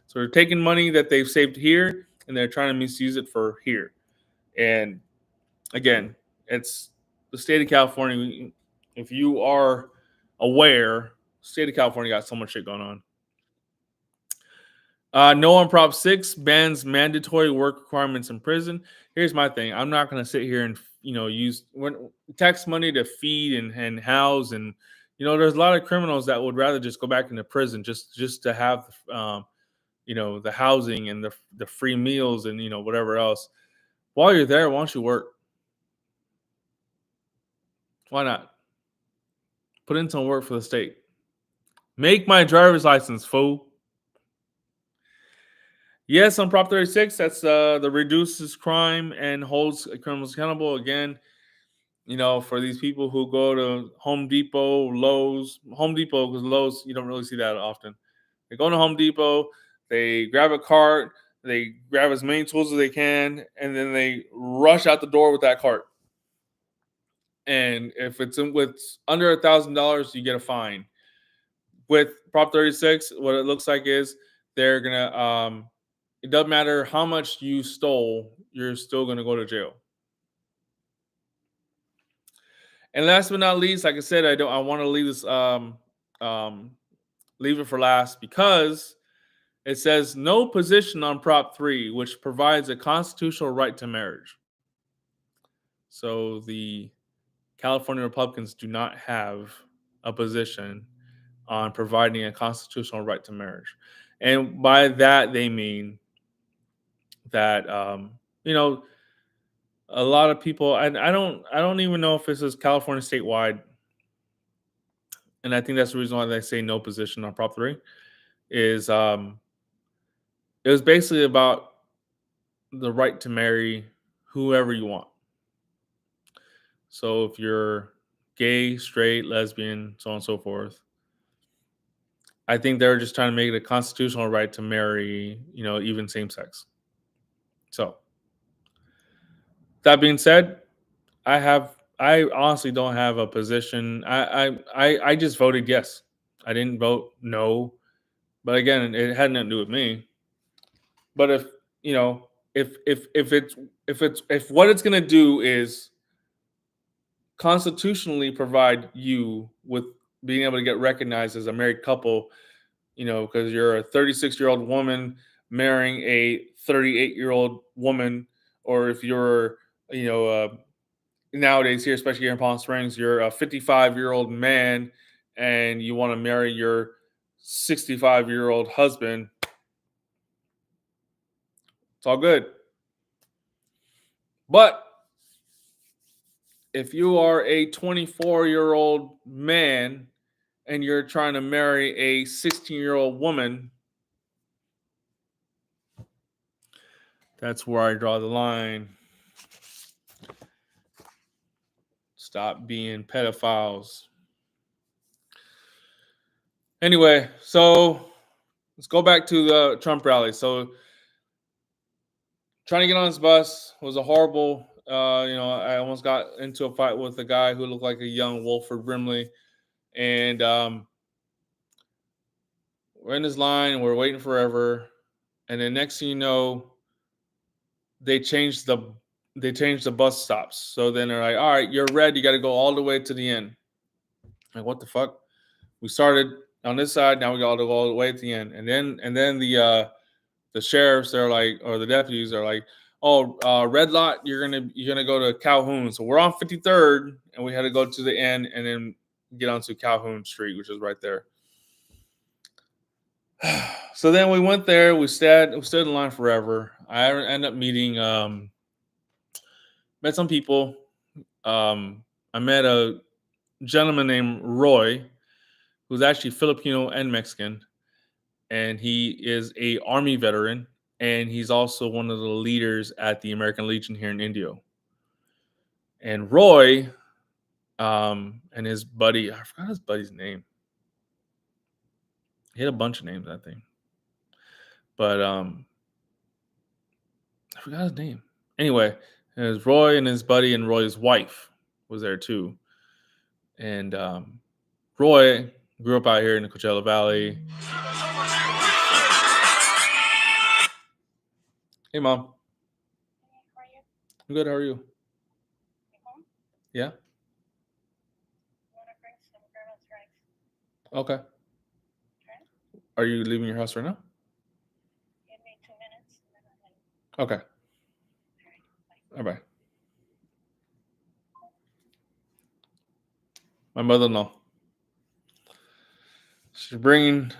So they're taking money that they've saved here and they're trying to misuse it for here. And again, it's the state of California. If you are aware, state of California got so much shit going on. No on Prop 6 bans mandatory work requirements in prison. Here's my thing. I'm not going to sit here and use tax money to feed and house, and there's a lot of criminals that would rather just go back into prison just to have the housing and the free meals and whatever else. While you're there, why don't you work? Why not? Put in some work for the state. Make my driver's license, fool. Yes, on Prop 36, that's the reduces crime and holds criminals accountable. Again, for these people who go to Home Depot, Lowe's, Home Depot, because Lowe's, you don't really see that often. They go to Home Depot, they grab a cart, they grab as many tools as they can, and then they rush out the door with that cart. And if it's with under $1,000, you get a fine. With Prop 36, what it looks like is they're gonna it doesn't matter how much you stole, you're still going to go to jail. And last but not least, like I said, I want to leave this um, leave it for last because it says no position on Prop 3, which provides a constitutional right to marriage. So the California Republicans do not have a position on providing a constitutional right to marriage. And by that, they mean that, a lot of people, and I don't even know if this is California statewide. And I think that's the reason why they say no position on Prop 3 is it was basically about the right to marry whoever you want. So if you're gay, straight, lesbian, so on and so forth, I think they're just trying to make it a constitutional right to marry, even same sex. So that being said, I honestly don't have a position. I just voted yes. I didn't vote no. But again, it had nothing to do with me. But if you know, if what it's gonna do is constitutionally provide you with being able to get recognized as a married couple, because you're a 36-year-old woman marrying a 38-year-old woman, or if you're, you know, nowadays here, especially here in Palm Springs, you're a 55-year-old man and you want to marry your 65-year-old husband. It's all good. But if you are a 24-year-old man and you're trying to marry a 16-year-old woman, that's where I draw the line. Stop being pedophiles. Anyway, so let's go back to the Trump rally. So trying to get on this bus was a horrible, I almost got into a fight with a guy who looked like a young Wilford Brimley. And we're in this line and we're waiting forever. And then next thing you know, they changed the bus stops. So then they're like, all right, you're red. You got to go all the way to the end. Like, what the fuck? We started on this side. Now we got to go all the way to the end. And then the sheriffs, they're like, or the deputies are like, oh, red lot, you're gonna go to Calhoun. So we're on 53rd, and we had to go to the end and then get onto Calhoun Street, which is right there. So then we went there. We stood in line forever. I ended up meeting, met some people. I met a gentleman named Roy, who's actually Filipino and Mexican, and he is a Army veteran, and he's also one of the leaders at the American Legion here in Indio. And Roy, and his buddy, I forgot his buddy's name. He had a bunch of names, I think, but I forgot his name. Anyway, it was Roy and his buddy, and Roy's wife was there too. And Roy grew up out here in the Coachella Valley. Hey, Mom. I'm good. How are you? Yeah. Okay. Are you leaving your house right now? Give me 2 minutes. Okay. All right. My mother-in-law. She's bringing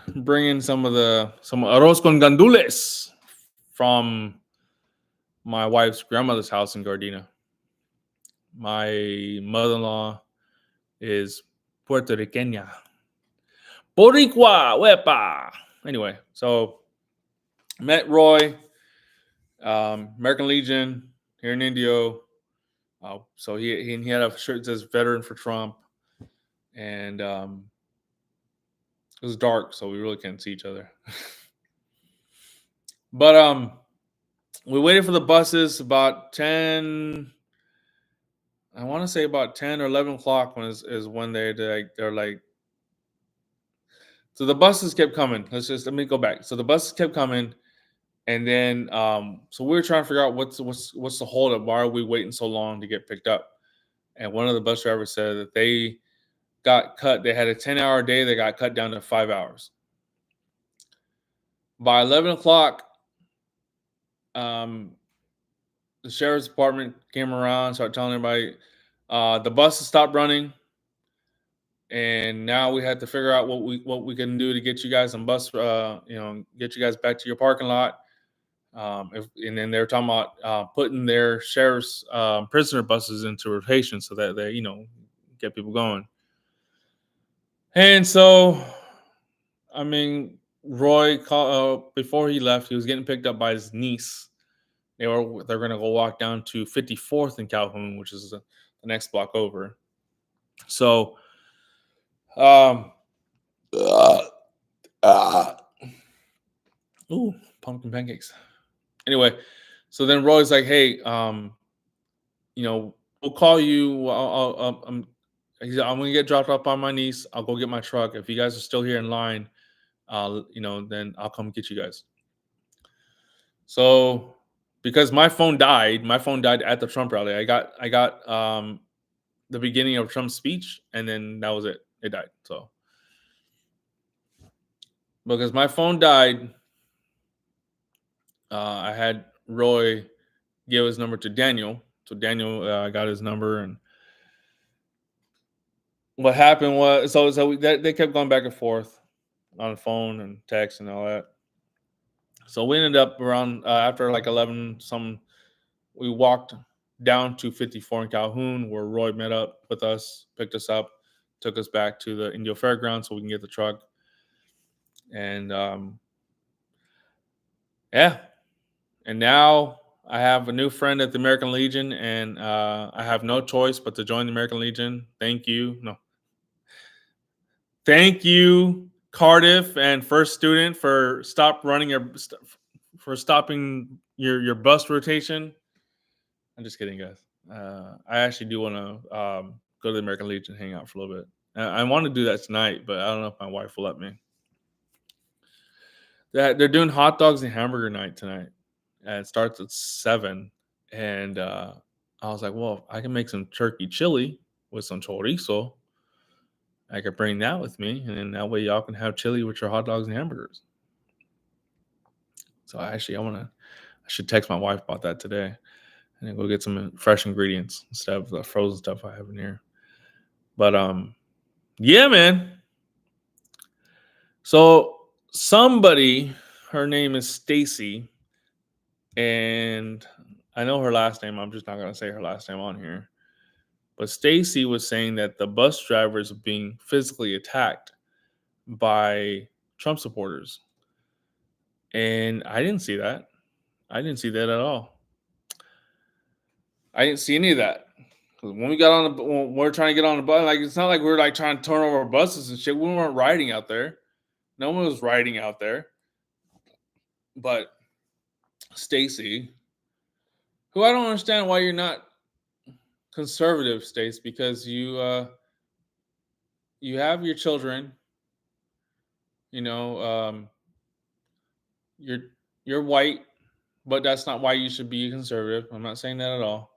some arroz con gandules from my wife's grandmother's house in Gardena. My mother-in-law is Puerto Riqueña. Boricua, wepa. Anyway, so met Roy, American Legion here in Indio. So he had a shirt that says "Veteran for Trump," and it was dark, so we really couldn't see each other. But we waited for the buses about 10. I want to say about 10 or 11 o'clock is when they're like. So the buses kept coming. Let me go back. So the buses kept coming, And then so we were trying to figure out what's the holdup. Why are we waiting so long to get picked up? And one of the bus drivers said that they got cut. They had a 10-hour day. They got cut down to 5 hours. By 11 o'clock, the sheriff's department came around, started telling everybody the buses stopped running, and now we had to figure out what we can do to get you guys on bus, get you guys back to your parking lot. And then they were talking about putting their sheriff's prisoner buses into rotation so that they, get people going. And so, I mean, Roy, before he left, he was getting picked up by his niece. They're going to go walk down to 54th in Calhoun, which is the next block over. So, ooh, pumpkin pancakes. Anyway, so then Roy's like, "Hey, we'll call you. I'm going to get dropped off by my niece. I'll go get my truck. If you guys are still here in line, then I'll come get you guys." So, because my phone died at the Trump rally. I got the beginning of Trump's speech, and then that was it. It died. So, because my phone died, I had Roy give his number to Daniel. So Daniel got his number, and what happened was they kept going back and forth on the phone and text and all that. So we ended up around after like 11 some. We walked down to 54 in Calhoun, where Roy met up with us, picked us up, took us back to the Indio Fairgrounds so we can get the truck. And yeah, and now I have a new friend at the American Legion, and I have no choice but to join the American Legion. Thank you. No. Thank you, Cardiff and First Student, for stopping your bus rotation. I'm just kidding, guys. I actually do want to go to the American Legion, hang out for a little bit. I want to do that tonight, but I don't know if my wife will let me. They're doing hot dogs and hamburger night tonight. And it starts at 7. And I was like, well, I can make some turkey chili with some chorizo. I could bring that with me, and then that way y'all can have chili with your hot dogs and hamburgers. So I should text my wife about that today, and then go get some fresh ingredients instead of the frozen stuff I have in here. But yeah, man. So somebody, her name is Stacy, and I know her last name. I'm just not gonna say her last name on here. But Stacy was saying that the bus drivers are being physically attacked by Trump supporters. And I didn't see that. I didn't see that at all. I didn't see any of that. When we're trying to get on the bus, like it's not like we're like trying to turn over buses and shit. We weren't riding out there. No one was riding out there. But Stacy, who I don't understand why you're not conservative, Stace, because you have your children. You're white, but that's not why you should be conservative. I'm not saying that at all.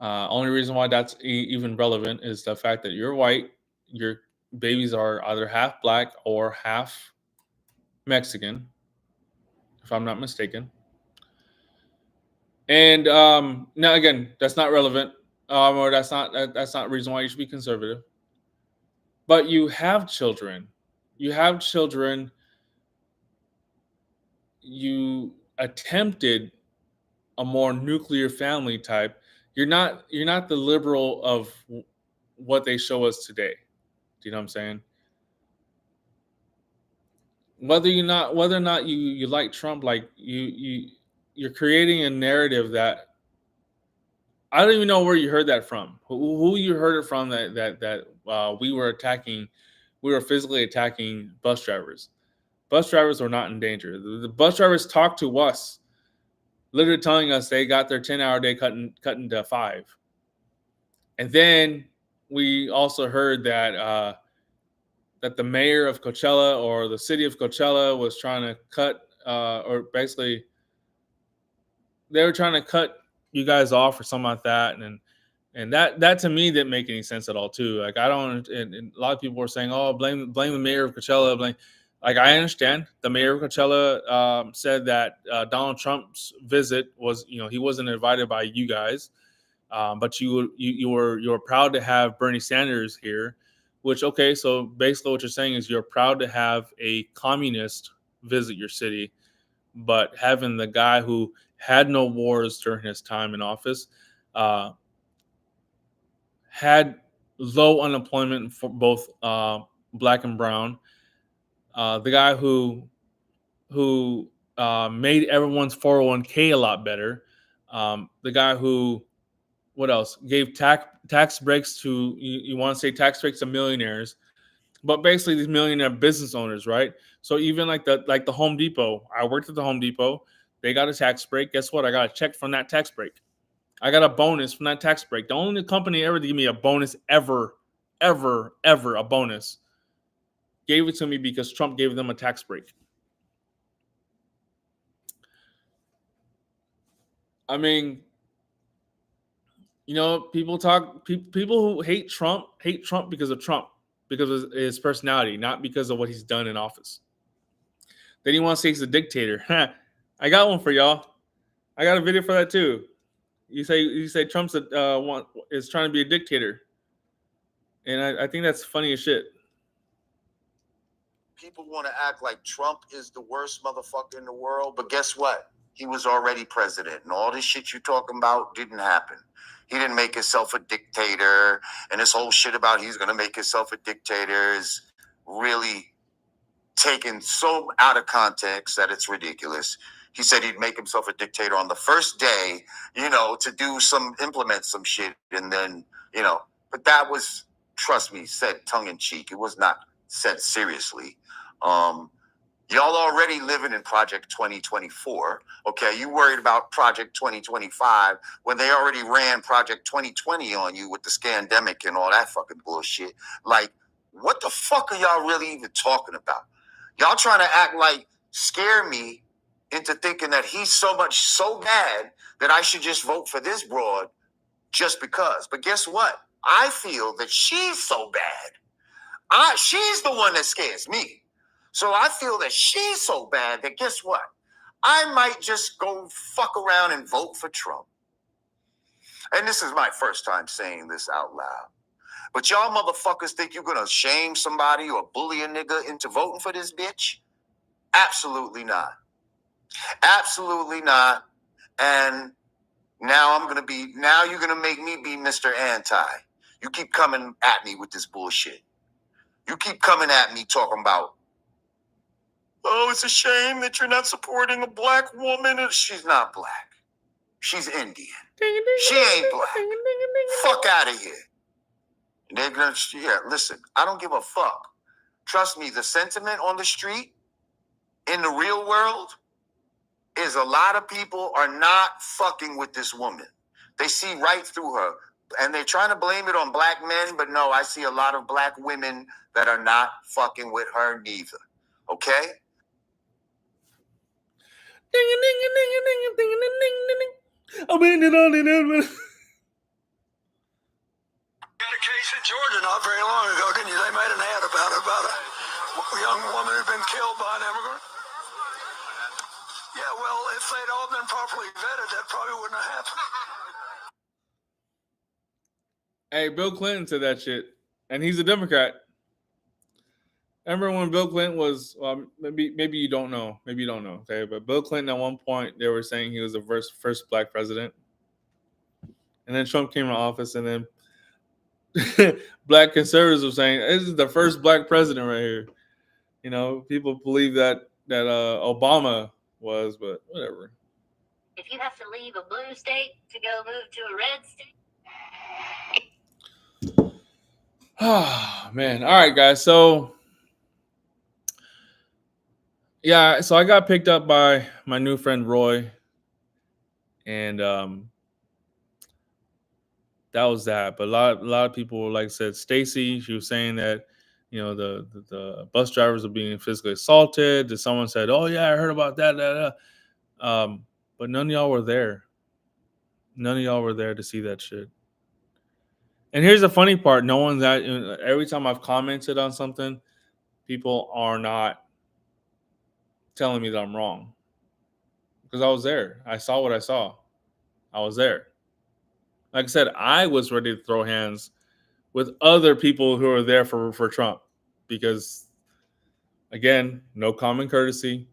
Only reason why that's even relevant is the fact that you're white. Your babies are either half black or half Mexican, if I'm not mistaken. And now again, that's not relevant, or that's not the reason why you should be conservative. But you have children. You have children. You attempted a more nuclear family type. You're not the liberal of what they show us today. Do you know what I'm saying? Whether or not you like Trump, like you're creating a narrative that I don't even know where you heard that from. Who you heard it from that we were physically attacking bus drivers. Bus drivers were not in danger. The bus drivers talked to us, literally telling us they got their 10-hour day cut into 5. And then we also heard that that the mayor of Coachella or the city of Coachella was trying to cut or basically they were trying to cut you guys off or something like that, and that to me didn't make any sense at all too. Like I don't, and a lot of people were saying, "Oh, blame the mayor of Coachella." Blame, like I understand the mayor of Coachella said that Donald Trump's visit was, he wasn't invited by you guys, but you were proud to have Bernie Sanders here, which okay, so basically what you're saying is you're proud to have a communist visit your city, but having the guy who had no wars during his time in office, uh, had low unemployment for both black and brown, the guy who made everyone's 401k a lot better, the guy who what else gave tax breaks to you want to say tax breaks to millionaires, but basically these millionaire business owners, right? So even like the Home Depot, I worked at the Home Depot. They got a tax break. Guess what? I got a check from that tax break. I got a bonus from that tax break. The only company ever to give me a bonus ever, a bonus, gave it to me because Trump gave them a tax break. I mean, people who hate Trump because of Trump, because of his personality, not because of what he's done in office. Then you want to say he's a dictator. I got one for y'all. I got a video for that too. You say Trump's is trying to be a dictator, and I think that's funny as shit. People want to act like Trump is the worst motherfucker in the world, but guess what? He was already president, and all this shit you talking about didn't happen. He didn't make himself a dictator, and this whole shit about he's gonna make himself a dictator is really taken so out of context that it's ridiculous. He said he'd make himself a dictator on the first day, to implement some shit, and then, but that was, trust me, said tongue in cheek. It was not said seriously. Y'all already living in Project 2024. Okay, you worried about Project 2025 when they already ran Project 2020 on you with the scandemic and all that fucking bullshit. Like, what the fuck are y'all really even talking about? Y'all trying to act like scare me into thinking that he's so bad that I should just vote for this broad just because. But guess what? I feel that she's so bad. She's the one that scares me. So I feel that she's so bad that guess what? I might just go fuck around and vote for Trump. And this is my first time saying this out loud. But y'all motherfuckers think you're gonna shame somebody or bully a nigga into voting for this bitch? Absolutely not. Absolutely not. And now you're gonna make me be Mr. Anti. You keep coming at me with this bullshit. You keep coming at me talking about, oh, it's a shame that you're not supporting a black woman. She's not black. She's Indian. She ain't black. Fuck out of here. And they're gonna, listen, I don't give a fuck. Trust me, the sentiment on the street in the real world is a lot of people are not fucking with this woman. They see right through her. And they're trying to blame it on black men, but no, I see a lot of black women that are not fucking with her neither. Okay? Got a case in Georgia not very long ago, didn't you? They made an ad about a young woman who'd been killed by an immigrant. Yeah, well, if they'd all been properly vetted, that probably wouldn't have happened. Hey, Bill Clinton said that shit, and he's a Democrat. Remember when Bill Clinton was? Well, maybe you don't know. Maybe you don't know. Okay, but Bill Clinton at one point they were saying he was the first black president, and then Trump came to office, and then black conservatives were saying this is the first black president right here. People believe that Obama was, but whatever. If you have to leave a blue state to go move to a red state. Oh man. All right, guys. So yeah, so I got picked up by my new friend Roy, and that was that. But a lot of people, like I said, Stacy, she was saying that the bus drivers are being physically assaulted. That someone said, "Oh yeah, I heard about that." But none of y'all were there. None of y'all were there to see that shit. And here's the funny part: no one's at. Every time I've commented on something, people are not telling me that I'm wrong because I was there. I saw what I saw. I was there. Like I said, I was ready to throw hands with other people who are there for Trump because, again, no common courtesy,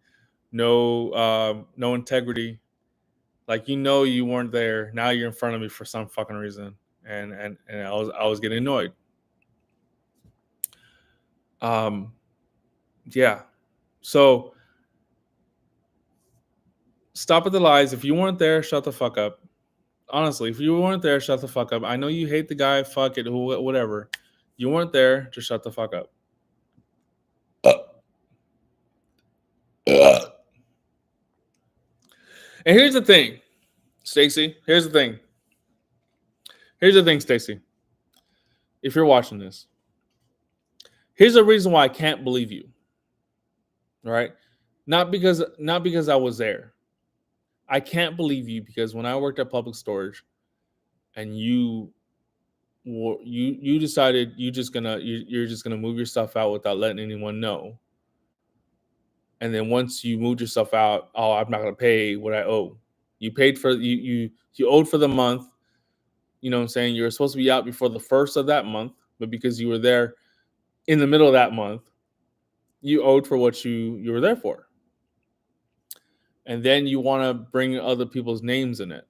no integrity. Like, you weren't there. Now you're in front of me for some fucking reason, and I was getting annoyed. Yeah. So stop at the lies. If you weren't there, shut the fuck up. Honestly, if you weren't there, shut the fuck up. I know you hate the guy. Fuck it. Whatever. You weren't there. Just shut the fuck up. And here's the thing, Stacy. Here's the thing, Stacy. If you're watching this, here's the reason why I can't believe you. All right, not because I was there. I can't believe you because when I worked at Public Storage, and you decided you're just gonna move your stuff out without letting anyone know. And then once you moved yourself out, oh, I'm not gonna pay what I owe. You paid for you owed for the month. You know what I'm saying? You were supposed to be out before the first of that month, but because you were there in the middle of that month, you owed for what you were there for. And then you want to bring other people's names in it.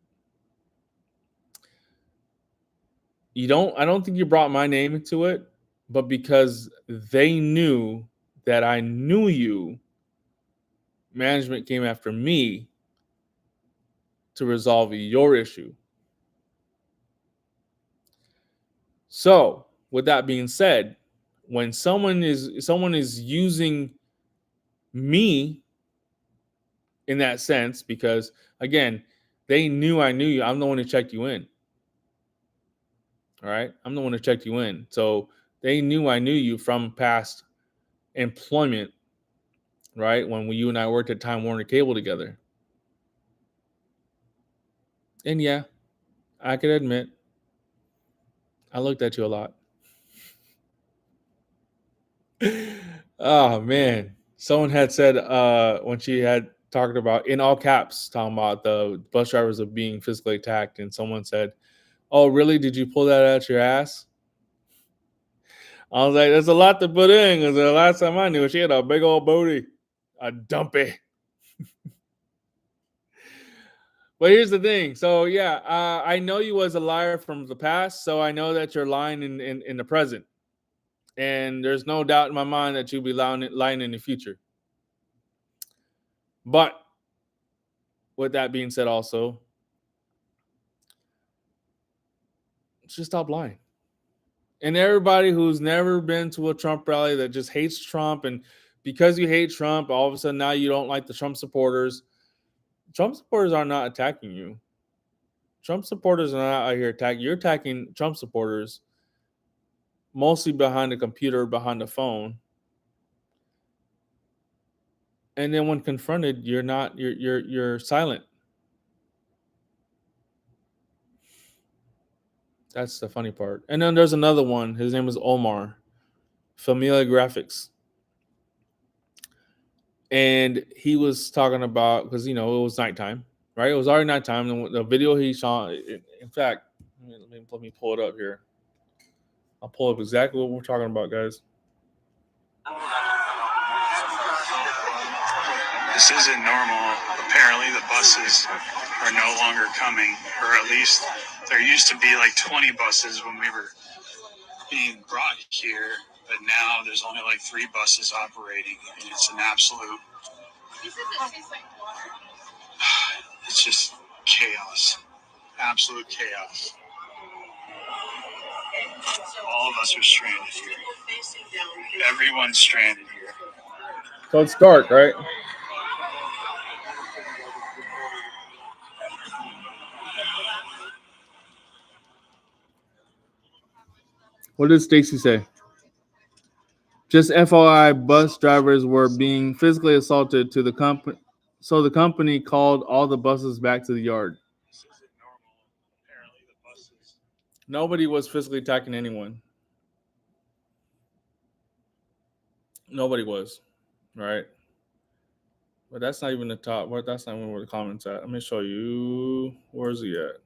I don't think you brought my name into it, but because they knew that I knew you, management came after me to resolve your issue. So, with that being said, when someone is using me in that sense, because again, they knew I knew you. I'm the one who checked you in. All right, I'm the one who checked you in. So they knew I knew you from past employment, right? When you and I worked at Time Warner Cable together. And yeah, I could admit, I looked at you a lot. Oh man, someone had said when she had talked about in all caps, talking about the bus drivers of being physically attacked, and someone said, "Oh, really? Did you pull that out your ass?" I was like, "There's a lot to put in." Because the last time I knew her, she had a big old booty, a dumpy. But here's the thing. So yeah, I know you as a liar from the past, so I know that you're lying in the present. And there's no doubt in my mind that you'll be lying in the future. But with that being said, also, just stop lying. And everybody who's never been to a Trump rally that just hates Trump, and because you hate Trump, all of a sudden now you don't like the Trump supporters. Trump supporters are not attacking you. Trump supporters are not out here attacking. You're attacking Trump supporters mostly behind the computer, behind the phone. And then when confronted, you're silent. That's the funny part. And then there's another one. His name is Omar, Familia Graphics. And he was talking about, because, it was nighttime, right? It was already nighttime. And the video he saw, in fact, let me pull it up here. I'll pull up exactly what we're talking about, guys. This isn't normal. Apparently the buses are no longer coming, or at least there used to be like 20 buses when we were being brought here, but now there's only like 3 buses operating, and it's an absolute, it's just chaos, absolute chaos. All of us are stranded here. Everyone's stranded here. So it's dark, right? What did Stacy say? Just FYI, bus drivers were being physically assaulted to the company. So the company called all the buses back to the yard. This isn't normal. Apparently, the buses. Nobody was physically attacking anyone. Nobody was, right? But that's not even the top. What? That's not even where the comments at. Let me show you. Where's he at?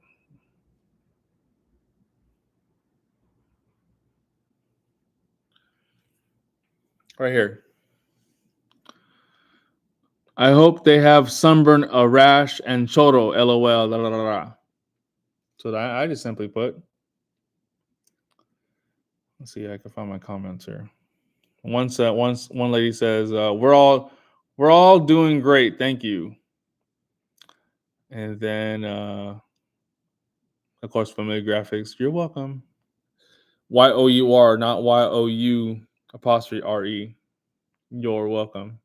Right here. I hope they have sunburn, a rash, and choro. LOL. La, la, la, la. So I just simply put. Let's see. I can find my comments here. One lady says, we're all doing great, thank you." And then, of course, familiar graphics. You're welcome. YOUR, not YOU apostrophe RE. You're welcome.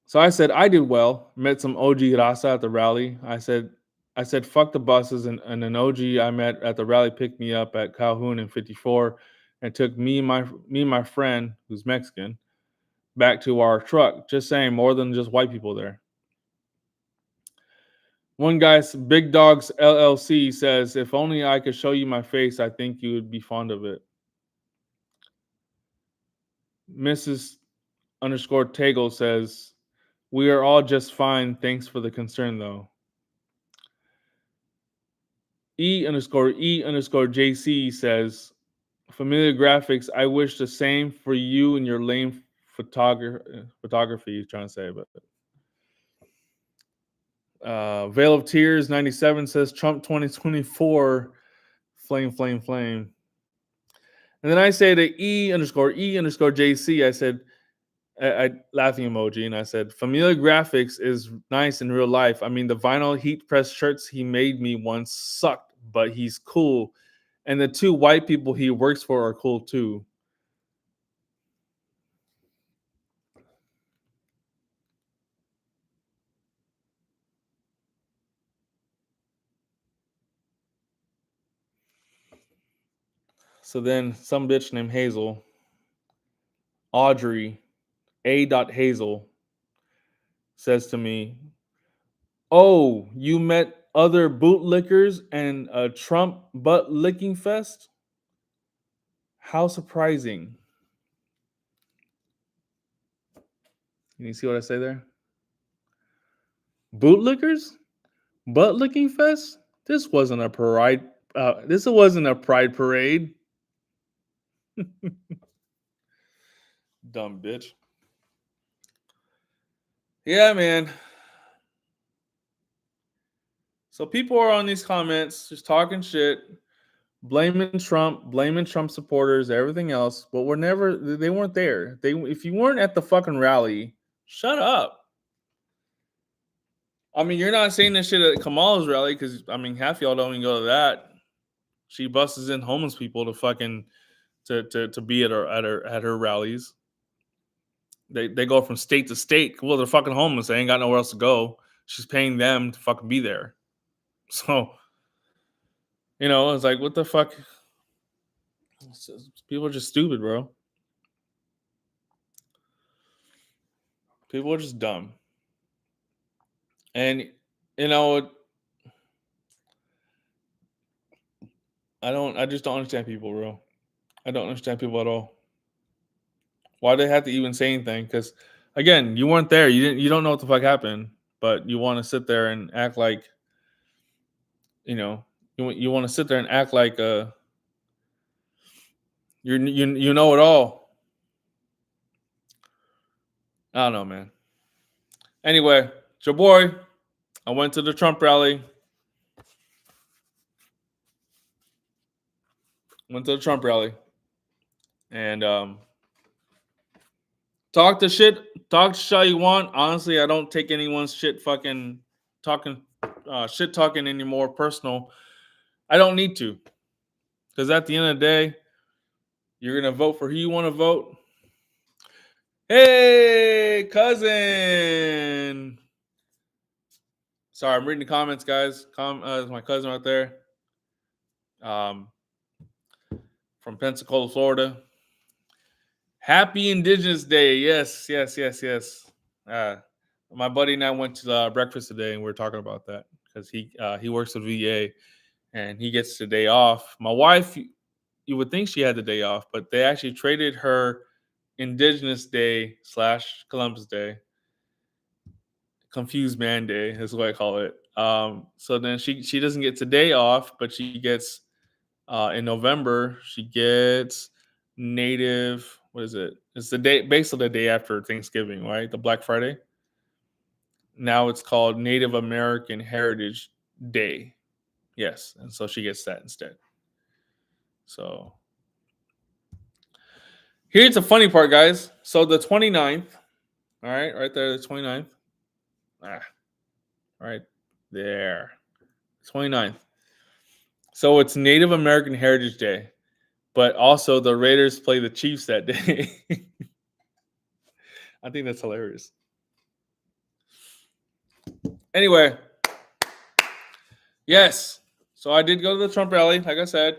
So I said I did well. Met some OG Rasa at the rally. I said fuck the buses, and an OG I met at the rally picked me up at Calhoun in 54 and took me and my friend who's Mexican back to our truck. Just saying, more than just white people there. One guy, Big Dogs LLC, says, if only I could show you my face, I think you would be fond of it. Mrs. underscore Tagle says, we are all just fine. Thanks for the concern, though. E underscore JC says, familiar graphics, I wish the same for you and your lame photography, he's trying to say, but Veil of Tears 97 says Trump 2024 flame. And then I say to E underscore JC, I said, I laughing emoji, and I said, familiar graphics is nice in real life. I mean, the vinyl heat press shirts he made me once sucked, but he's cool. And the two white people he works for are cool too. So then some bitch named Hazel, Audrey, A. Hazel, says to me, oh, you met other bootlickers and a Trump butt licking fest? How surprising. Can you see what I say there? Bootlickers? Butt licking fest? This wasn't a parade. This wasn't a pride parade. Dumb bitch. Yeah, man. So people are on these comments just talking shit, blaming Trump supporters, everything else, but they weren't there. If you weren't at the fucking rally, shut up. I mean, you're not saying this shit at Kamala's rally because I mean, half y'all don't even go to that. She busts in homeless people to fucking to be at her rallies. They go from state to state. Well, they're fucking homeless. They ain't got nowhere else to go. She's paying them to fucking be there. So, it's like, what the fuck? People are just stupid, bro. People are just dumb. And, I just don't understand people, bro. I don't understand people at all. Why they have to even say anything? Because, again, you weren't there. You don't know what the fuck happened, but you want to sit there and act like, you want to sit there and act like you know it all. I don't know, man. Anyway, it's your boy. I went to the Trump rally. And talk to shit all you want. Honestly, I don't take anyone's shit fucking talking shit talking anymore personal. I don't need to. Because at the end of the day, you're gonna vote for who you want to vote. Hey, cousin. Sorry, I'm reading the comments, guys. There's my cousin right there. From Pensacola, Florida. Happy Indigenous Day. Yes. My buddy and I went to breakfast today, and we were talking about that because he works at VA, and he gets the day off. My wife, you would think she had the day off, but they actually traded her Indigenous Day / Columbus Day, Confused Man Day is what I call it. So then she doesn't get today off, but she gets in November she gets Native. What is it? It's the day, basically the day after Thanksgiving, right? The Black Friday. Now it's called Native American Heritage Day. Yes, and so she gets that instead. So here's the funny part, guys. So the 29th, all right there, the 29th. Right there. 29th. So it's Native American Heritage Day, but also the Raiders play the Chiefs that day. I think that's hilarious. Anyway, yes. So I did go to the Trump rally, like I said.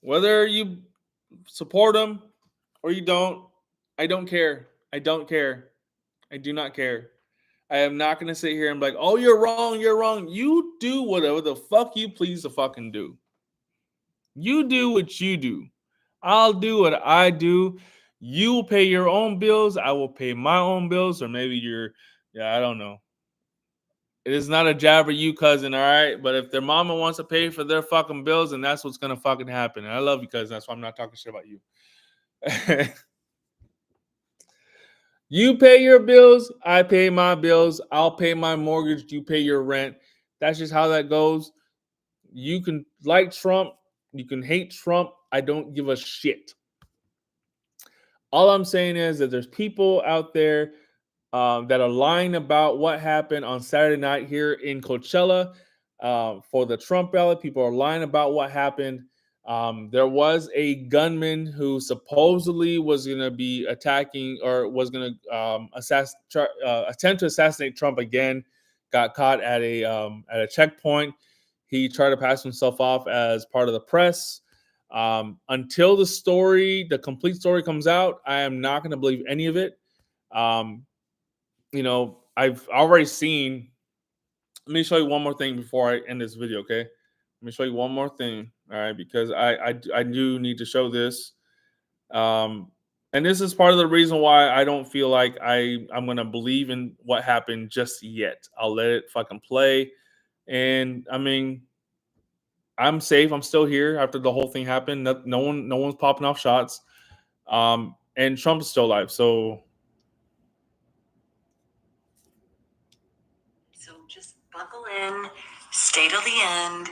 Whether you support him or you don't, I don't care. I don't care. I do not care. I am not going to sit here and be like, oh, you're wrong. You're wrong. You do whatever the fuck you please to fucking do. You do what you do. I'll do what I do. You will pay your own bills. I will pay my own bills. Or maybe I don't know. It is not a jab at you, cousin, all right? But if their mama wants to pay for their fucking bills, then that's what's going to fucking happen. And I love you, cousin. That's why I'm not talking shit about you. You pay your bills. I pay my bills. I'll pay my mortgage. You pay your rent. That's just how that goes. You can like Trump. You can hate Trump. I don't give a shit. All I'm saying is that there's people out there that are lying about what happened on Saturday night here in Coachella for the Trump rally. People are lying about what happened. There was a gunman who supposedly was going to be attacking or was going to attempt to assassinate Trump again. Got caught at a checkpoint. He tried to pass himself off as part of the press. Until the complete story comes out, I am not going to believe any of it. I've already seen. Let me show you one more thing before I end this video, okay? Let me show you one more thing, all right? Because I do need to show this. And this is part of the reason why I don't feel like I'm going to believe in what happened just yet. I'll let it fucking play. And, I mean, I'm safe. I'm still here after the whole thing happened. No one's popping off shots. And Trump is still alive, so just buckle in, stay till the end.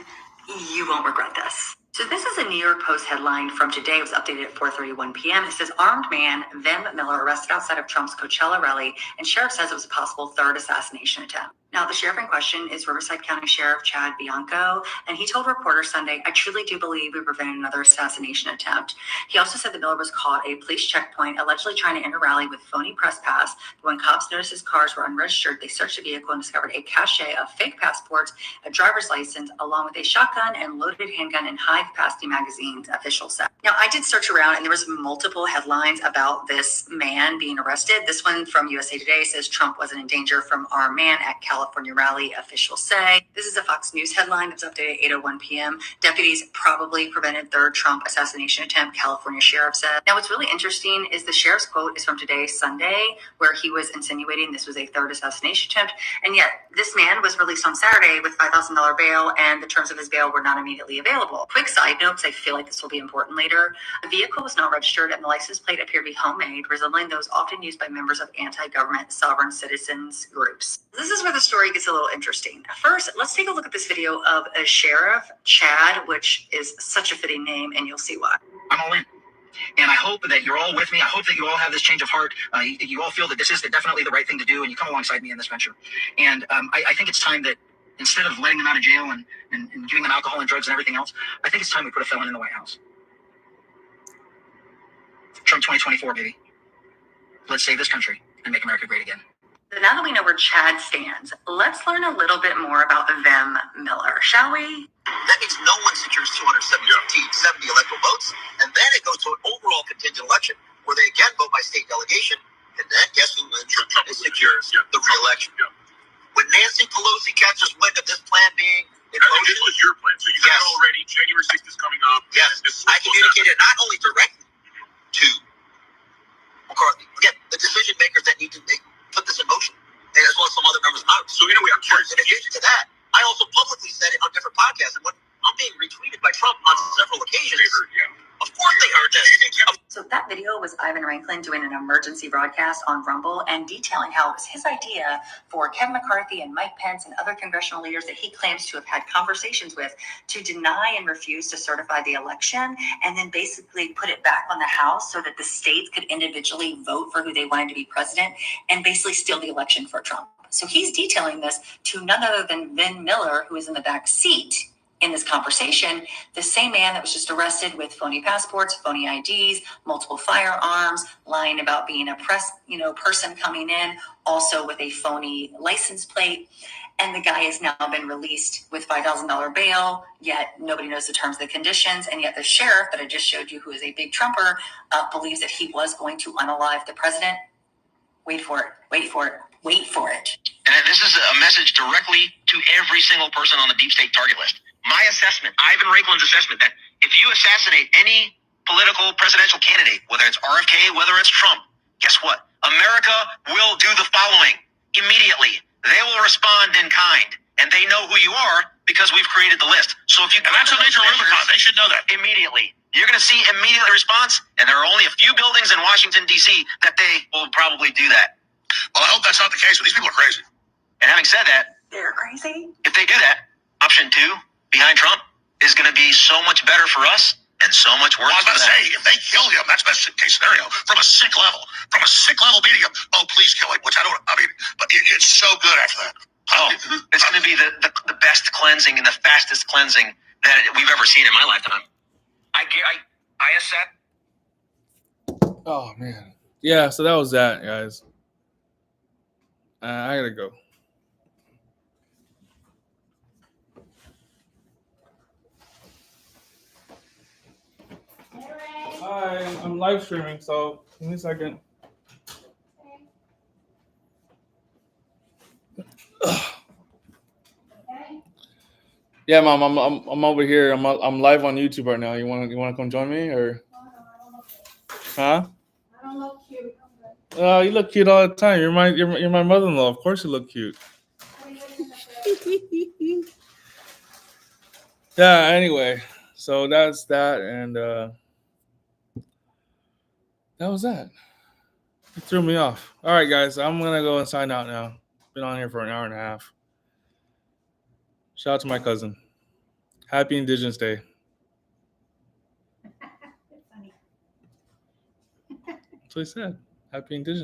You won't regret this. So this is a New York Post headline from today. It was updated at 4:31 p.m. It says, armed man, Vem Miller, arrested outside of Trump's Coachella rally, and sheriff says it was a possible third assassination attempt. Now, the sheriff in question is Riverside County Sheriff Chad Bianco, and he told reporters Sunday, I truly do believe we prevented another assassination attempt. He also said the Miller was caught at a police checkpoint, allegedly trying to enter a rally with phony press pass. But when cops noticed his cars were unregistered, they searched the vehicle and discovered a cache of fake passports, a driver's license, along with a shotgun and loaded handgun and high-capacity magazines, officials said. Now, I did search around, and there was multiple headlines about this man being arrested. This one from USA Today says Trump wasn't in danger from armed man at California rally, officials say. This is a Fox News headline that's updated at 8:01 p.m. Deputies probably prevented third Trump assassination attempt, California sheriff said. Now, what's really interesting is the sheriff's quote is from today, Sunday, where he was insinuating this was a third assassination attempt. And yet, this man was released on Saturday with $5,000 bail, and the terms of his bail were not immediately available. Quick side note, because I feel like this will be important later. The vehicle was not registered, and the license plate appeared to be homemade, resembling those often used by members of anti-government sovereign citizens groups. This is where the story gets a little interesting. First, let's take a look at this video of a sheriff, Chad, which is such a fitting name, and you'll see why. I'm all in. And I hope that you're all with me. I hope that you all have this change of heart. You all feel that this is definitely the right thing to do, and you come alongside me in this venture. And I think it's time that instead of letting them out of jail and giving them alcohol and drugs and everything else, I think it's time we put a felon in the White House. Trump 2024, baby. Let's save this country and make America great again. So now that we know where Chad stands, let's learn a little bit more about Vem Miller, shall we? That means no one secures 270 electoral votes, and then it goes to an overall contingent election where they delegation, and then guess who wins? Trump secures the re-election. Yeah. When Nancy Pelosi catches wind of this plan being in motion, this was your plan, so you had already. January 6th is coming up. Yes, I communicated not only directly to McCarthy, again, the decision makers that need to put this in motion, and as well as some other members of Congress. So anyway, I'm curious. In addition to that, I also publicly said it on different podcasts, and when I'm being retweeted by Trump on several occasions. They heard, Of course they heard this. So that video was Ivan Ranklin doing an emergency broadcast on Rumble and detailing how it was his idea for Kevin McCarthy and Mike Pence and other congressional leaders that he claims to have had conversations with to deny and refuse to certify the election, and then basically put it back on the House so that the states could individually vote for who they wanted to be president and basically steal the election for Trump. So he's detailing this to none other than Vin Miller, who is in the back seat in this conversation, the same man that was just arrested with phony passports, phony IDs, multiple firearms, lying about being a person coming in, also with a phony license plate. And the guy has now been released with $5,000 bail, yet nobody knows the terms and the conditions. And yet the sheriff that I just showed you, who is a big Trumper, believes that he was going to unalive the president. Wait for it. And this is a message directly to every single person on the deep state target list. My assessment, Ivan Ranklin's assessment, that if you assassinate any political presidential candidate, whether it's RFK, whether it's Trump, guess what? America will do the following immediately. They will respond in kind, and they know who you are because we've created the list. So if you, and that's a major Rubicon. They should know that immediately. You're going to see immediate response, and there are only a few buildings in Washington D.C. that they will probably do that. Well, I hope that's not the case, but these people are crazy. And having said that, They're crazy? if they do that, option 2 behind Trump is going to be so much better for us and so much worse. Well, I was about to say, if they kill him, that's best case scenario. From a sick level beating him. Oh, please kill him. Which but it's so good after that. Oh, it's going to be the best cleansing and the fastest cleansing that we've ever seen in my lifetime. I assess. Oh man, yeah. So that was that, guys. I gotta go. Hi, I'm live streaming, so give me a second. Yeah, Mom, I'm over here. I'm live on YouTube right now. You wanna come join me or? Huh? I don't look cute. Oh, you look cute all the time. You're my mother-in-law. Of course you look cute. Yeah. Anyway, so that's that, and that was that. It threw me off. All right, guys, I'm gonna go and sign out now. Been on here for an hour and a half. Shout out to my cousin. Happy Indigenous Day. That's what he said. Happy Indigenous.